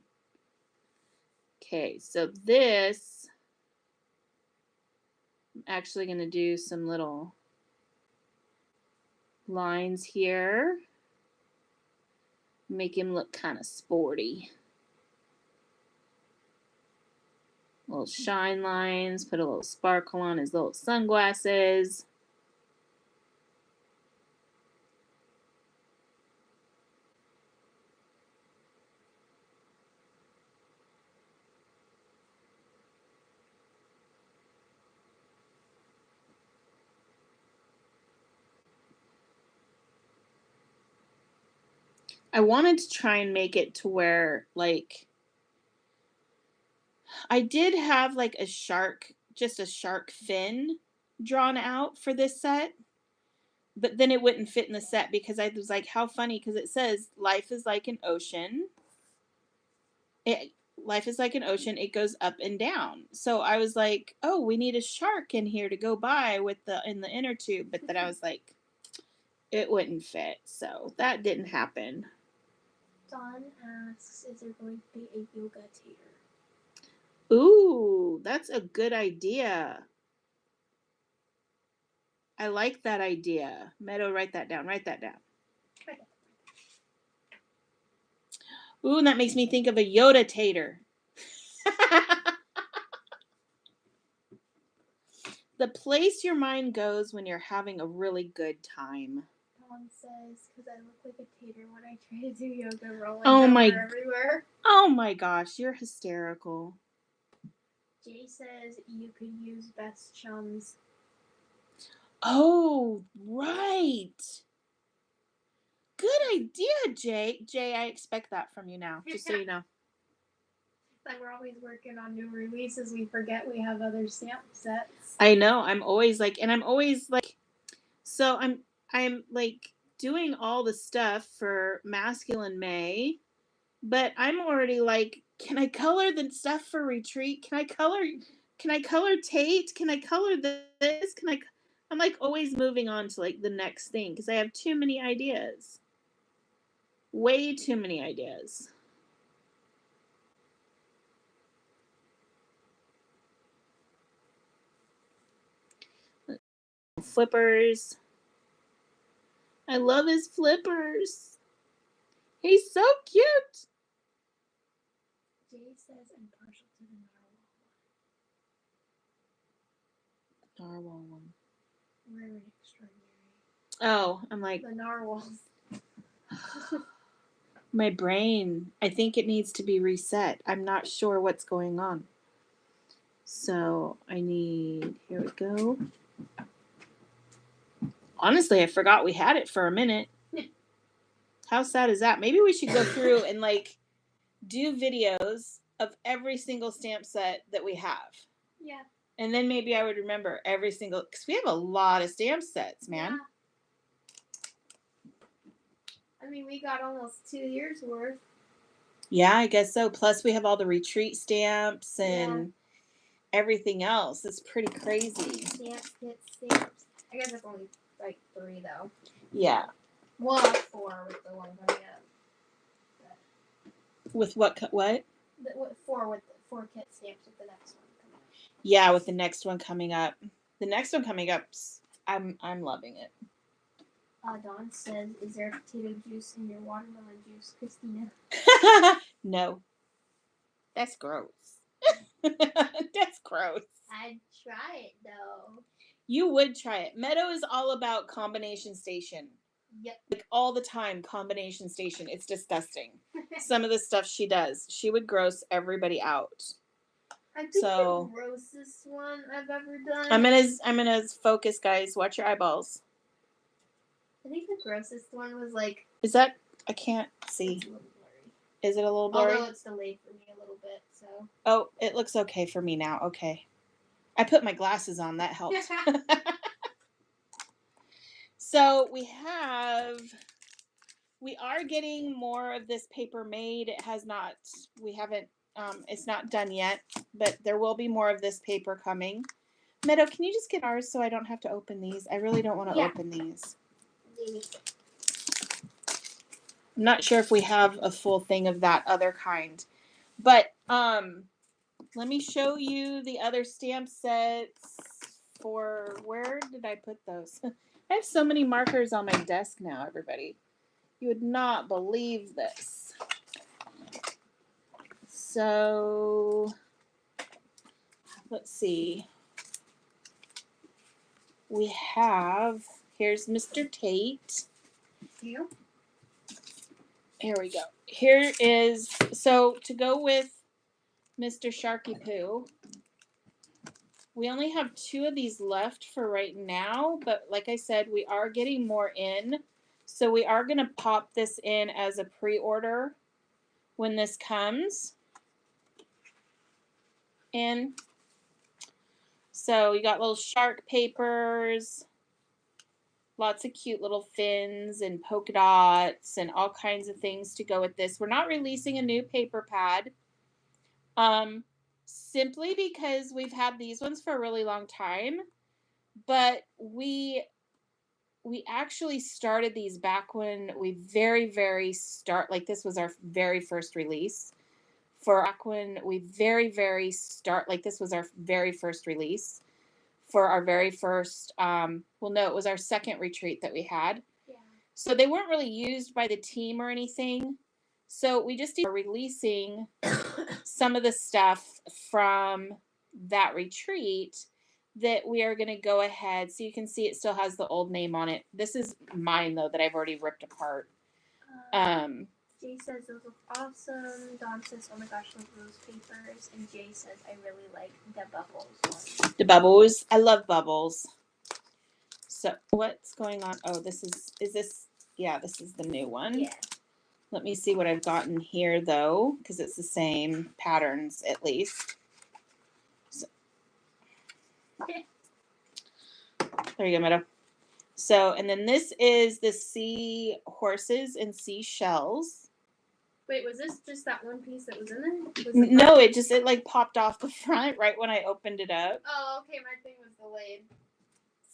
Okay, so this, I'm actually going to do some little lines here. Make him look kind of sporty. Little shine lines. Put a little sparkle on his little sunglasses. I wanted to try and make it to where, like, I did have like a shark, just a shark fin drawn out for this set, but then it wouldn't fit in the set because I was like, how funny, because it says life is like an ocean. life is like an ocean. It goes up and down. So I was like, oh, we need a shark in here to go by in the inner tube. But then I was like, it wouldn't fit. So that didn't happen. Dawn asks, is there going to be a yoga tater? Ooh, that's a good idea. I like that idea. Meadow, write that down. Write that down. Okay. Ooh, and that makes me think of a Yoda tater. The place your mind goes when you're having a really good time. Dawn says, because I look like a tater when I try to do yoga, rolling everywhere. Oh my gosh, you're hysterical. Jay says you could use best chums. Oh, right. Good idea, Jay. Jay, I expect that from you now, just so you know. Like we're always working on new releases. We forget we have other stamp sets. I know. I'm always like, so I'm like doing all the stuff for Masculine May, but I'm already like, can I color the stuff for Retreat? Can I color Tate? Can I color this? I'm like always moving on to like the next thing because I have too many ideas. Way too many ideas. Flippers. I love his flippers. He's so cute. Jay says I'm partial to the Narwhal one. We're an extraordinary. Oh, I'm like the narwhals. My brain, I think it needs to be reset. I'm not sure what's going on. So here we go. Honestly, I forgot we had it for a minute. How sad is that? Maybe we should go through and like do videos of every single stamp set that we have. Yeah. And then maybe I would remember every single, because we have a lot of stamp sets, man. Yeah. I mean, we got almost 2 years worth. Yeah, I guess so. Plus, we have all the Retreat stamps and everything else. It's pretty crazy. Stamps. I guess it's only like 3 though. Yeah. Well, 4 with the one coming up. With what? 4 with the 4 kit stamps with the next one coming up. Yeah, with the next one coming up. The next one coming up, I'm loving it. Dawn says, is there potato juice in your watermelon juice, Cristena? No. That's gross. That's gross. I'd try it, though. You would try it. Meadow is all about combination station. Yep. Like all the time, combination station. It's disgusting. Some of the stuff she does. She would gross everybody out. I think the grossest one I've ever done. I'm gonna focus, guys. Watch your eyeballs. I think the grossest one was like. Is that? I can't see. It's a little blurry. Is it a little blurry? Although it's delayed for me a little bit, so. Oh, it looks okay for me now. Okay. I put my glasses on. That helped. So we are getting more of this paper made. It's not done yet, but there will be more of this paper coming. Meadow, can you just get ours so I don't have to open these? I really don't want to open these. I'm not sure if we have a full thing of that other kind. But let me show you the other stamp sets where did I put those? I have so many markers on my desk now, everybody. You would not believe this. So, let's see. Here's Mr. Tate. You? Here we go. Here is, so to go with Mr. Sharky Poo, we only have 2 of these left for right now, but like I said, we are getting more in. So we are going to pop this in as a pre-order when this comes. And so you got little shark papers, lots of cute little fins and polka dots and all kinds of things to go with this. We're not releasing a new paper pad Simply because we've had these ones for a really long time, but we actually started these back when we like this was our very first release for back when we like this was our very first release for our very first well no, it was our second retreat that we had. Yeah. So they weren't really used by the team or anything. So we just are releasing some of the stuff from that retreat that we are going to go ahead. So you can see it still has the old name on it. This is mine though that I've already ripped apart. Jay says those look awesome. Dawn says, oh my gosh, love those papers. And Jay says, I really like the bubbles one. The bubbles. I love bubbles. So what's going on? Oh, this is this? Yeah, this is the new one. Yeah. Let me see what I've gotten here though, because it's the same patterns at least. So, there you go, Meadow. So, and then this is the sea horses and seashells. Wait, was this just that one piece that was in there? No, it like popped off the front right when I opened it up. Oh, okay, my thing was delayed.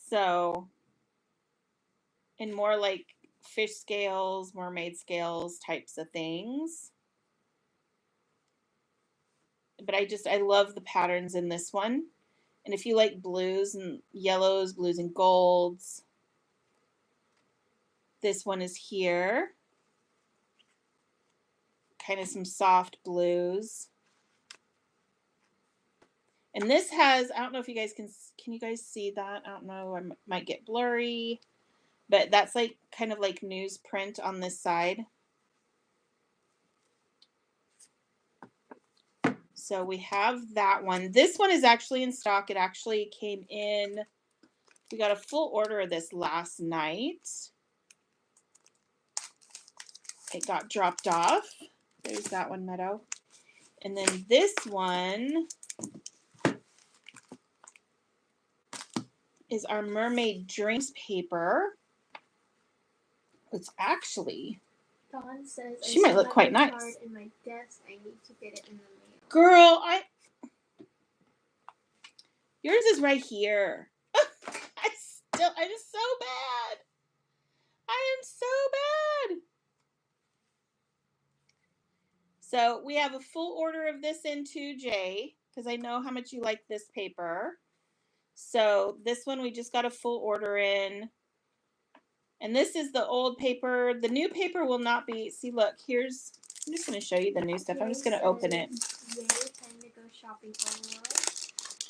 So, and more like fish scales, mermaid scales types of things. But I love the patterns in this one. And if you like blues and yellows, blues and golds, this one is here. Kind of some soft blues. And this has, I don't know if you guys can you guys see that? I don't know, I might get blurry, but that's like kind of like newsprint on this side. So we have that one. This one is actually in stock. It actually came in, we got a full order of this last night. It got dropped off. There's that one, Meadow. And then this one is our Mermaid Dreams paper. It's actually, Dawn says, she might look quite nice. Card in my desk. I need to get it in the mail. Girl, yours is right here. I'm so bad. I am so bad. So we have a full order of this in too, Jay, because I know how much you like this paper. So this one we just got a full order in. And this is the old paper. The new paper will not be, see, look, here's, I'm just going to show you the new stuff. I'm just going to open it. Yay, time to go shopping for a while.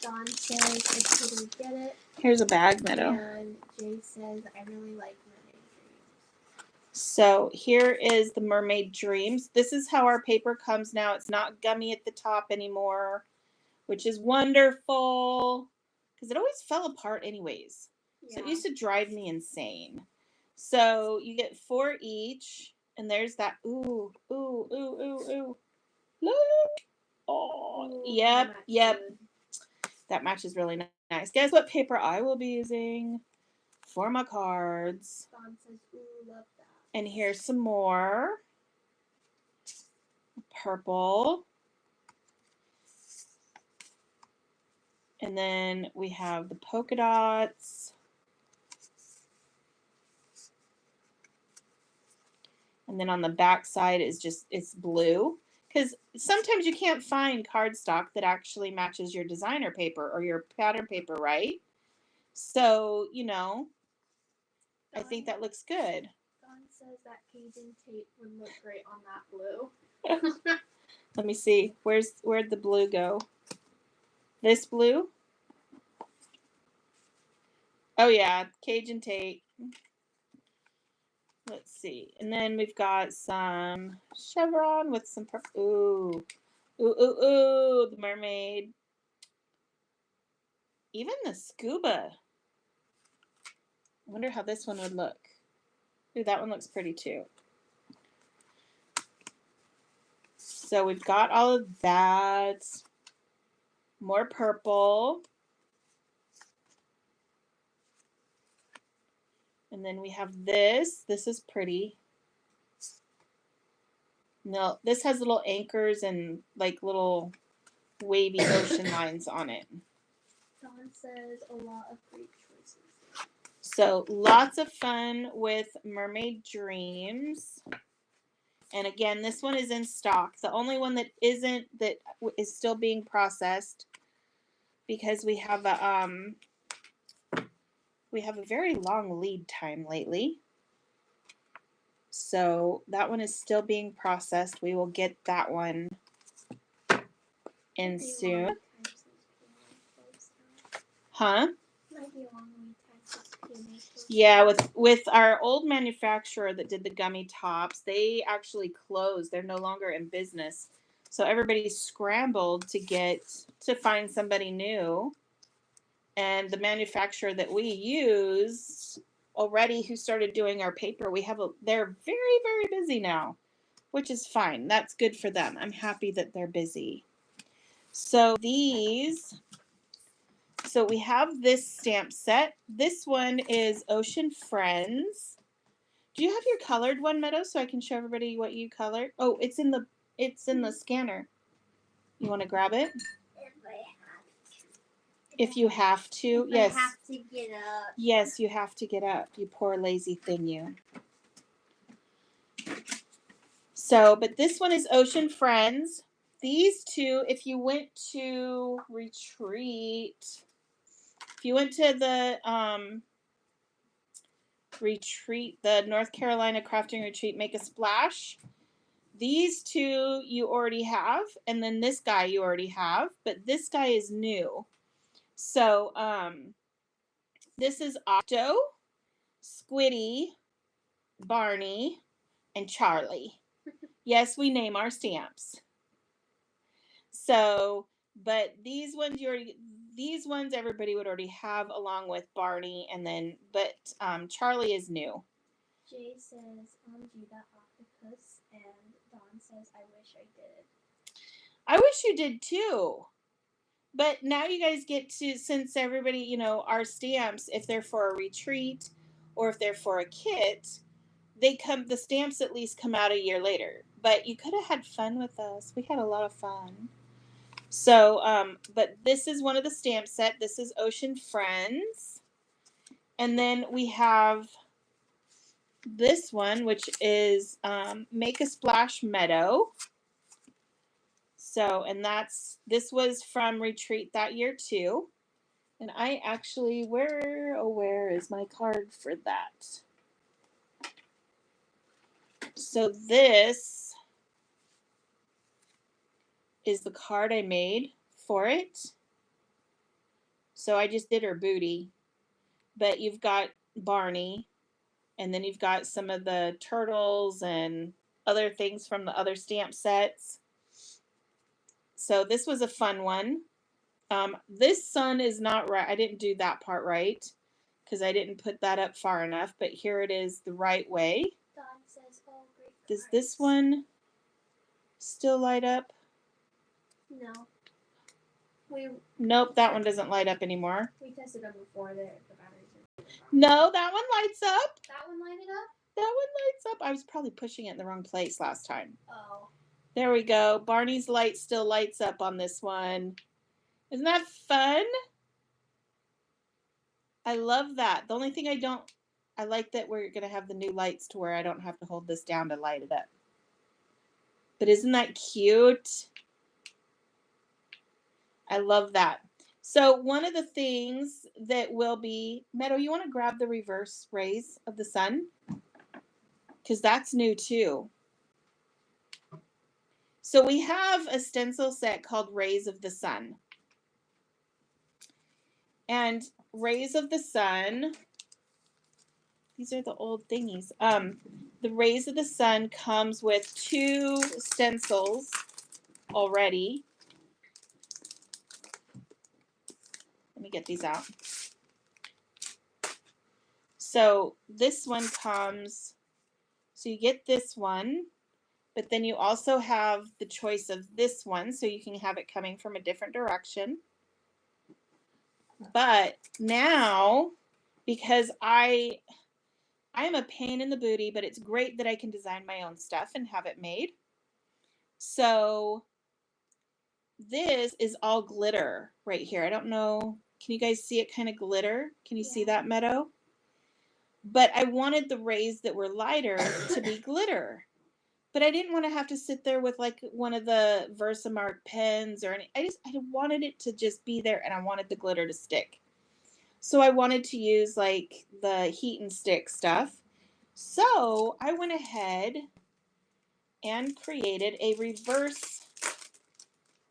Dawn says, I totally get it. Here's a bag, Meadow. And Jay says, I really like Mermaid Dreams. So here is the Mermaid Dreams. This is how our paper comes now. It's not gummy at the top anymore, which is wonderful because it always fell apart anyways. Yeah. So it used to drive me insane. So you get 4 each, and there's that. Ooh, ooh, ooh, ooh, ooh. Look. Oh, ooh, yep. Good. That matches really nice. Guess what paper I will be using for my cards? Dawn says, ooh, love that. And here's some more. Purple. And then we have the polka dots. And then on the back side is just, it's blue. Because sometimes you can't find cardstock that actually matches your designer paper or your pattern paper, right? So, you know, I think that looks good. Dawn says that Cajun Tate would look great on that blue. Let me see. Where'd the blue go? This blue? Oh, yeah. Cajun Tate. Let's see. And then we've got some chevron with some purple. Ooh. Ooh, ooh, ooh. The mermaid. Even the scuba. I wonder how this one would look. Ooh, that one looks pretty too. So we've got all of that. More purple. And then we have this. This is pretty. No, this has little anchors and like little wavy ocean lines on it. Dawn says a lot of great choices. So lots of fun with Mermaid Dreams. And again, this one is in stock. The only one that isn't, that is still being processed, because we have a very long lead time lately. So that one is still being processed. We will get that one in soon. Huh? Yeah, with our old manufacturer that did the gummy tops, they actually closed. They're no longer in business. So everybody scrambled to find somebody new. And the manufacturer that we use already, who started doing our paper, they're very, very busy now, which is fine. That's good for them. I'm happy that they're busy. So we have this stamp set. This one is Ocean Friends. Do you have your colored one, Meadow, so I can show everybody what you colored? Oh, it's in the scanner. You want to grab it? If you have to, yes. I have to get up. Yes, you have to get up. You poor lazy thing, you. So, but this one is Ocean Friends. These two, if you went to retreat, if you went to the retreat, the North Carolina crafting retreat, Make a Splash, these two you already have, and then this guy you already have, but this guy is new. So this is Octo, Squiddy, Barney, and Charlie. Yes, we name our stamps. So, but these ones everybody would already have, along with Barney, and then Charlie is new. Jay says, do that octopus, and Dawn says, I wish I did. I wish you did too. But now you guys get to, since everybody, our stamps, if they're for a retreat or if they're for a kit, the stamps at least come out a year later. But you could have had fun with us. We had a lot of fun. So, but this is one of the stamp set. This is Ocean Friends. And then we have this one, which is Make a Splash Meadow. So, and this was from retreat that year too. And I actually, where is my card for that? So this is the card I made for it. So I just did her booty. But you've got Barney, and then you've got some of the turtles and other things from the other stamp sets. So this was a fun one. This sun is not right. I didn't do that part right because I didn't put that up far enough, but here it is the right way. Dawn says, oh, great. Does this one still light up? No. Nope, that one doesn't light up anymore. We tested them before. The batteries are... No, that one lights up. That one lighted up? That one lights up. I was probably pushing it in the wrong place last time. Oh. There we go. Barney's light still lights up on this one. Isn't that fun? I love that. The only thing I like that we're going to have the new lights to where I don't have to hold this down to light it up. But isn't that cute? I love that. So one of the things that will be, Meadow, you want to grab the reverse rays of the sun? Because that's new too. So we have a stencil set called Rays of the Sun. And Rays of the Sun, these are the old thingies. The Rays of the Sun comes with 2 stencils already. Let me get these out. So this one comes, so you get this one, but then you also have the choice of this one, so you can have it coming from a different direction. But now, because I am a pain in the booty, but it's great that I can design my own stuff and have it made. So this is all glitter right here. I don't know. Can you guys see it kind of glitter? Can you see that, Meadow? But I wanted the rays that were lighter to be glitter. But I didn't want to have to sit there with like one of the Versamark pens or any. I wanted it to just be there, and I wanted the glitter to stick. So I wanted to use like the heat and stick stuff. So I went ahead and created a reverse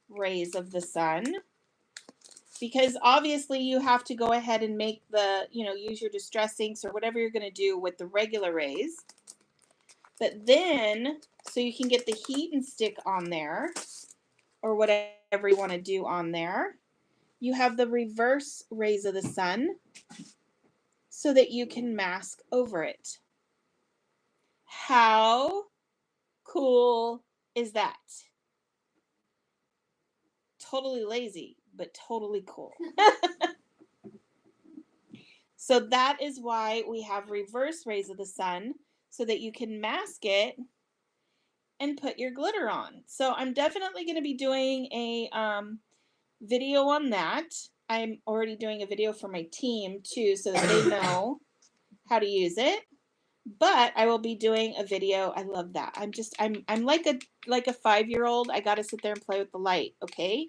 rays of the sun, because obviously you have to go ahead and make the, use your distress inks or whatever you're going to do with the regular rays. But then, so you can get the heat and stick on there or whatever you want to do on there, you have the reverse rays of the sun so that you can mask over it. How cool is that? Totally lazy, but totally cool. So that is why we have reverse rays of the sun, so that you can mask it and put your glitter on. So I'm definitely going to be doing a video on that. I'm already doing a video for my team too, so that they know how to use it. But I will be doing a video. I love that. I'm like a 5-year-old. I got to sit there and play with the light, okay?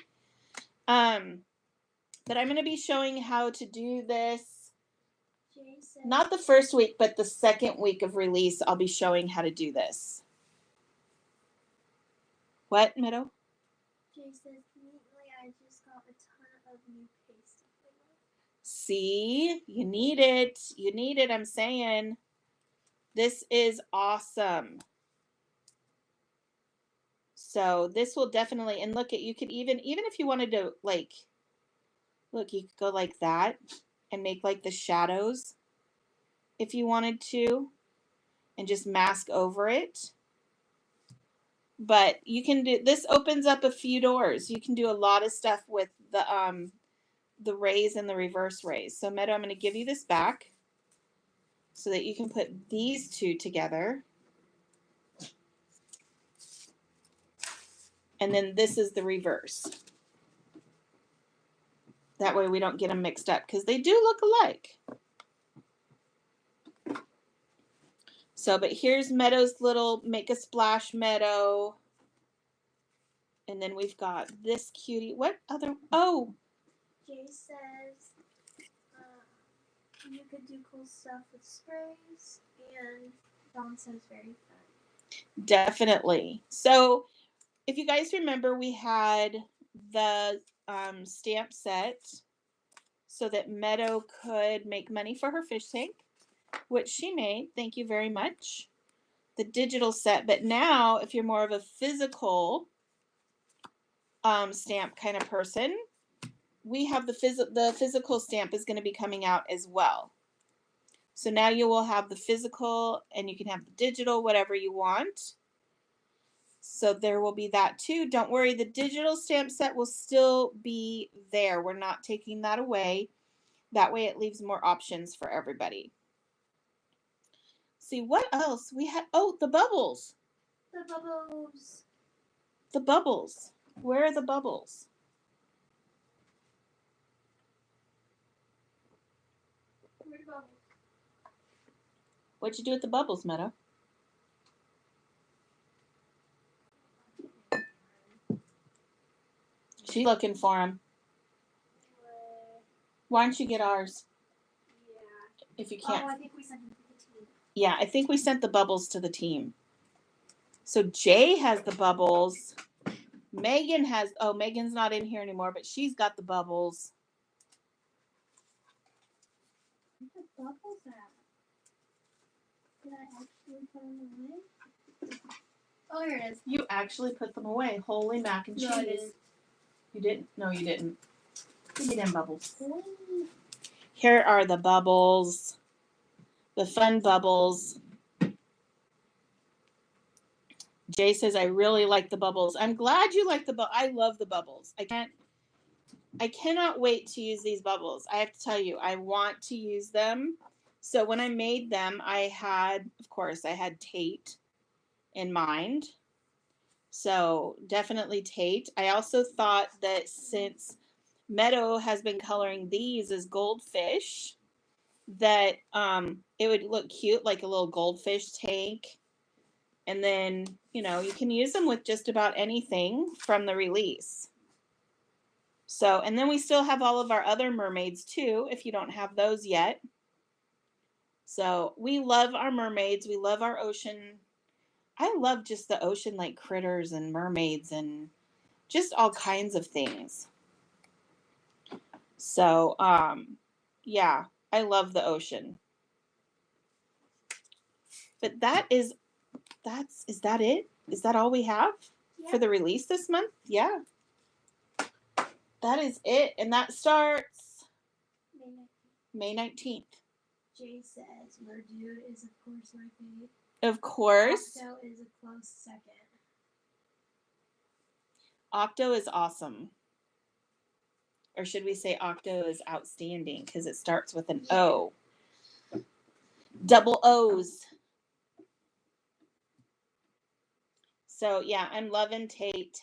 But I'm going to be showing how to do this. Not the first week, but the second week of release, I'll be showing how to do this. What, Meadow? Jay says, neatly, I just got a ton of new paste. See? You need it. You need it, I'm saying. This is awesome. So this will definitely, and look, you could even if you wanted to, like, look, you could go like that and make like the shadows if you wanted to, and just mask over it. But you can do, this opens up a few doors. You can do a lot of stuff with the rays and the reverse rays. So Meadow, I'm going to give you this back so that you can put these two together. And then this is the reverse. That way we don't get them mixed up, because they do look alike. So, but here's Meadow's little make a splash Meadow. And then we've got this cutie. What other? Oh. Jay says you could do cool stuff with sprays, and Dawn says very fun. Definitely. So, if you guys remember, we had the stamp set so that Meadow could make money for her fish tank, which she made. Thank you very much. The digital set. But now, if you're more of a physical stamp kind of person, we have the physical stamp is going to be coming out as well. So now you will have the physical, and you can have the digital, whatever you want. So there will be that too. Don't worry, the digital stamp set will still be there. We're not taking that away. That way it leaves more options for everybody. See, what else? We had, oh, the bubbles. The bubbles. The bubbles. Where are the bubbles? Where are the bubbles? What'd you do with the bubbles, Meadow? She's looking for them. Why don't you get ours? Yeah. If you can't. Oh, I think we sent them to the team. Yeah, I think we sent the bubbles to the team. So Jay has the bubbles. Megan has, oh, Megan's not in here anymore, but she's got the bubbles. Where's the bubbles at? Did I actually put them away? Oh, here it is. You actually put them away. Holy mac and cheese. No, I didn't. You didn't? No, you didn't. Give me them bubbles. Oh. Here are the bubbles. The fun bubbles. Jay says, I really like the bubbles. I'm glad you like the bubbles. I love the bubbles. I cannot wait to use these bubbles. I have to tell you, I want to use them. So when I made them, I had, of course, I had Tate in mind. So definitely Tate. I also thought that since Meadow has been coloring these as goldfish, that it would look cute like a little goldfish tank. And then, you can use them with just about anything from the release. So, and then we still have all of our other mermaids too, if you don't have those yet. So we love our mermaids. We love our ocean. I love just the ocean like critters and mermaids and just all kinds of things. So, yeah, I love the ocean. But is that it? Is that all we have for the release this month? Yeah. That is it. And that starts May 19th. Jay says Meadow is of course my favorite. Of course. Octo is a close second. Octo is awesome. Or should we say Octo is outstanding because it starts with an O. Double O's. So yeah, I'm loving Tate.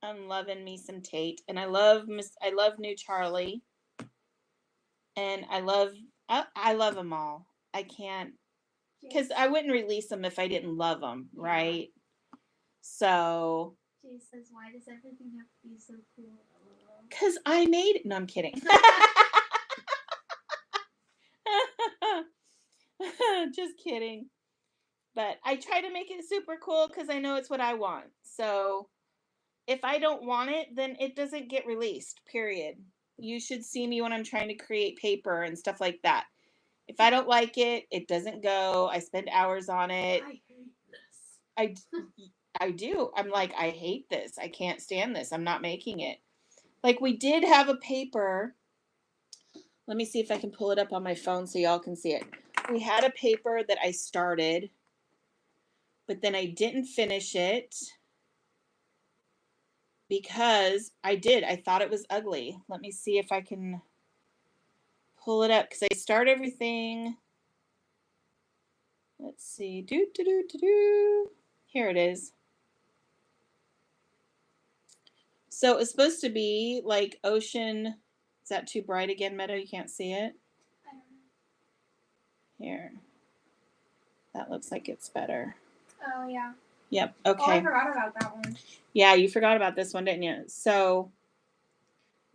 I'm loving me some Tate, and I love New Charlie, and I love them all. I can't, because I wouldn't release them if I didn't love them, right? So. Jay says, why does everything have to be so cool? Because I made it. No, I'm kidding. Just kidding. But I try to make it super cool because I know it's what I want. So if I don't want it, then it doesn't get released, period. You should see me when I'm trying to create paper and stuff like that. If I don't like it, it doesn't go. I spend hours on it. I hate this. I do. I'm like, I hate this. I can't stand this. I'm not making it. Like, we did have a paper. Let me see if I can pull it up on my phone so y'all can see it. We had a paper that I started, but then I didn't finish it because I thought it was ugly. Let me see if I can pull it up because I start everything. Let's see. Here it is. So it's supposed to be like ocean. Is that too bright again, Meadow? You can't see it? I don't know. Here. That looks like it's better. Oh, yeah. Yep. Okay. Oh, I forgot about that one. Yeah, you forgot about this one, didn't you? So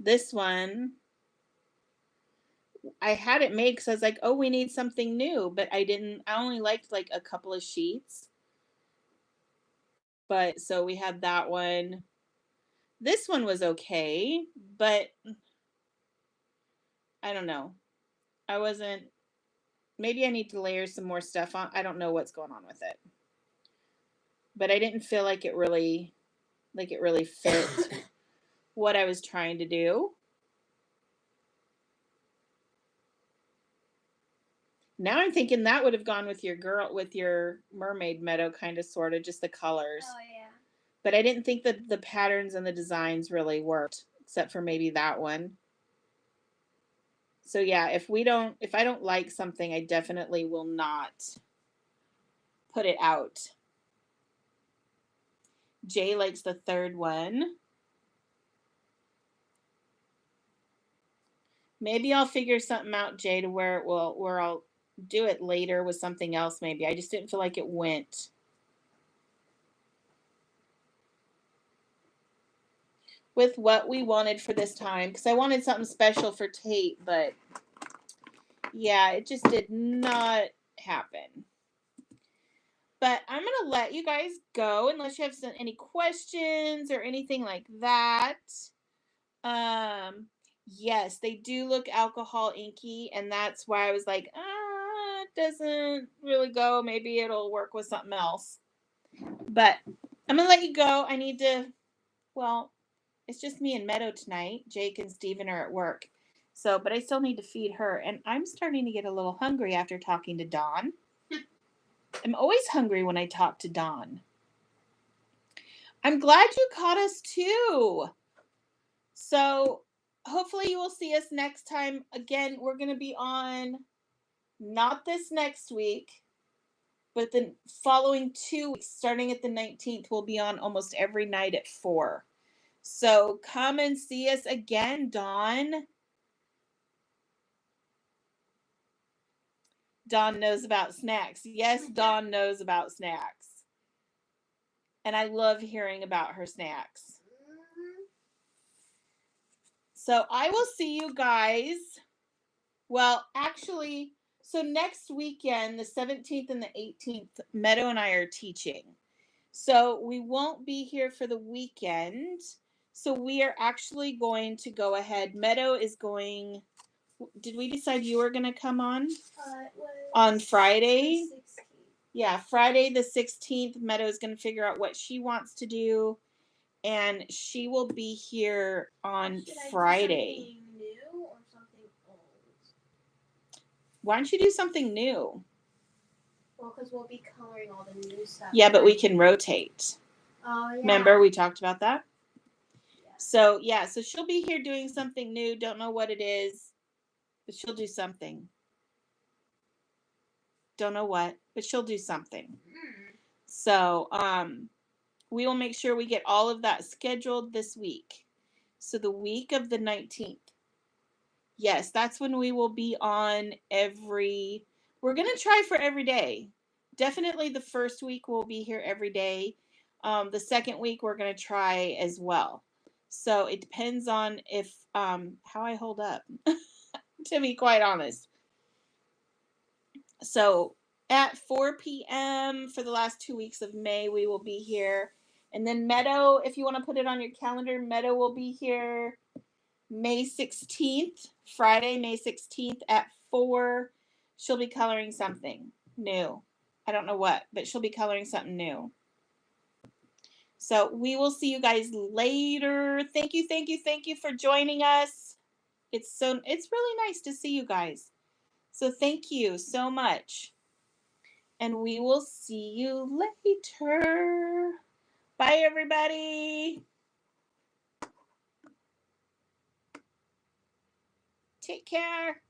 this one, I had it made because I was like, oh, we need something new. But I only liked like a couple of sheets. But so we had that one. This one was okay, but I don't know. Maybe I need to layer some more stuff on. I don't know what's going on with it. But I didn't feel like it really fit what I was trying to do. Now I'm thinking that would have gone with your mermaid Meadow, kind of, sort of, just the colors. Oh, yeah. But I didn't think that the patterns and the designs really worked, except for maybe that one. So yeah, if I don't like something, I definitely will not put it out. Jay likes the third one. Maybe I'll figure something out, Jay, to where I'll do it later with something else maybe. I just didn't feel like it went. With what we wanted for this time, because I wanted something special for Tate, but yeah, it just did not happen. But I'm going to let you guys go unless you have any questions or anything like that. Yes, they do look alcohol inky, and that's why I was like, it doesn't really go. Maybe it'll work with something else. But I'm going to let you go. I need to, it's just me and Meadow tonight. Jake and Steven are at work. So, but I still need to feed her. And I'm starting to get a little hungry after talking to Dawn. I'm always hungry when I talk to Dawn. I'm glad you caught us too. So hopefully you will see us next time. Again, we're going to be on not this next week, But the following 2 weeks, starting at the 19th, we'll be on almost every night at 4. So come and see us again, Dawn. Dawn knows about snacks. Yes, Dawn knows about snacks. And I love hearing about her snacks. So I will see you guys. Well, actually, so next weekend, the 17th and the 18th, Meadow and I are teaching. So we won't be here for the weekend. So we are actually going to go ahead. Meadow is going. Did we decide you were going to come on? On Friday? Yeah, Friday the 16th. Meadow is going to figure out what she wants to do. And she will be here on Friday. Something new or something old? Why don't you do something new? Well, because we'll be coloring all the new stuff. Yeah, but we can rotate. Oh, yeah. Remember we talked about that? Yeah. So she'll be here doing something new. Don't know what it is, but she'll do something. Don't know what, but she'll do something. So, we will make sure we get all of that scheduled this week. So the week of the 19th. Yes, that's when we will be on we're going to try for every day. Definitely the first week we'll be here every day. The second week we're going to try as well. So it depends on if how I hold up, to be quite honest. So at 4 p.m. for the last 2 weeks of May, we will be here. And then Meadow, if you want to put it on your calendar, Meadow will be here May 16th, Friday, May 16th at 4. She'll be coloring something new. I don't know what, but she'll be coloring something new. So we will see you guys later. Thank you for joining us. It's really nice to see you guys. So thank you so much. And we will see you later. Bye, everybody. Take care.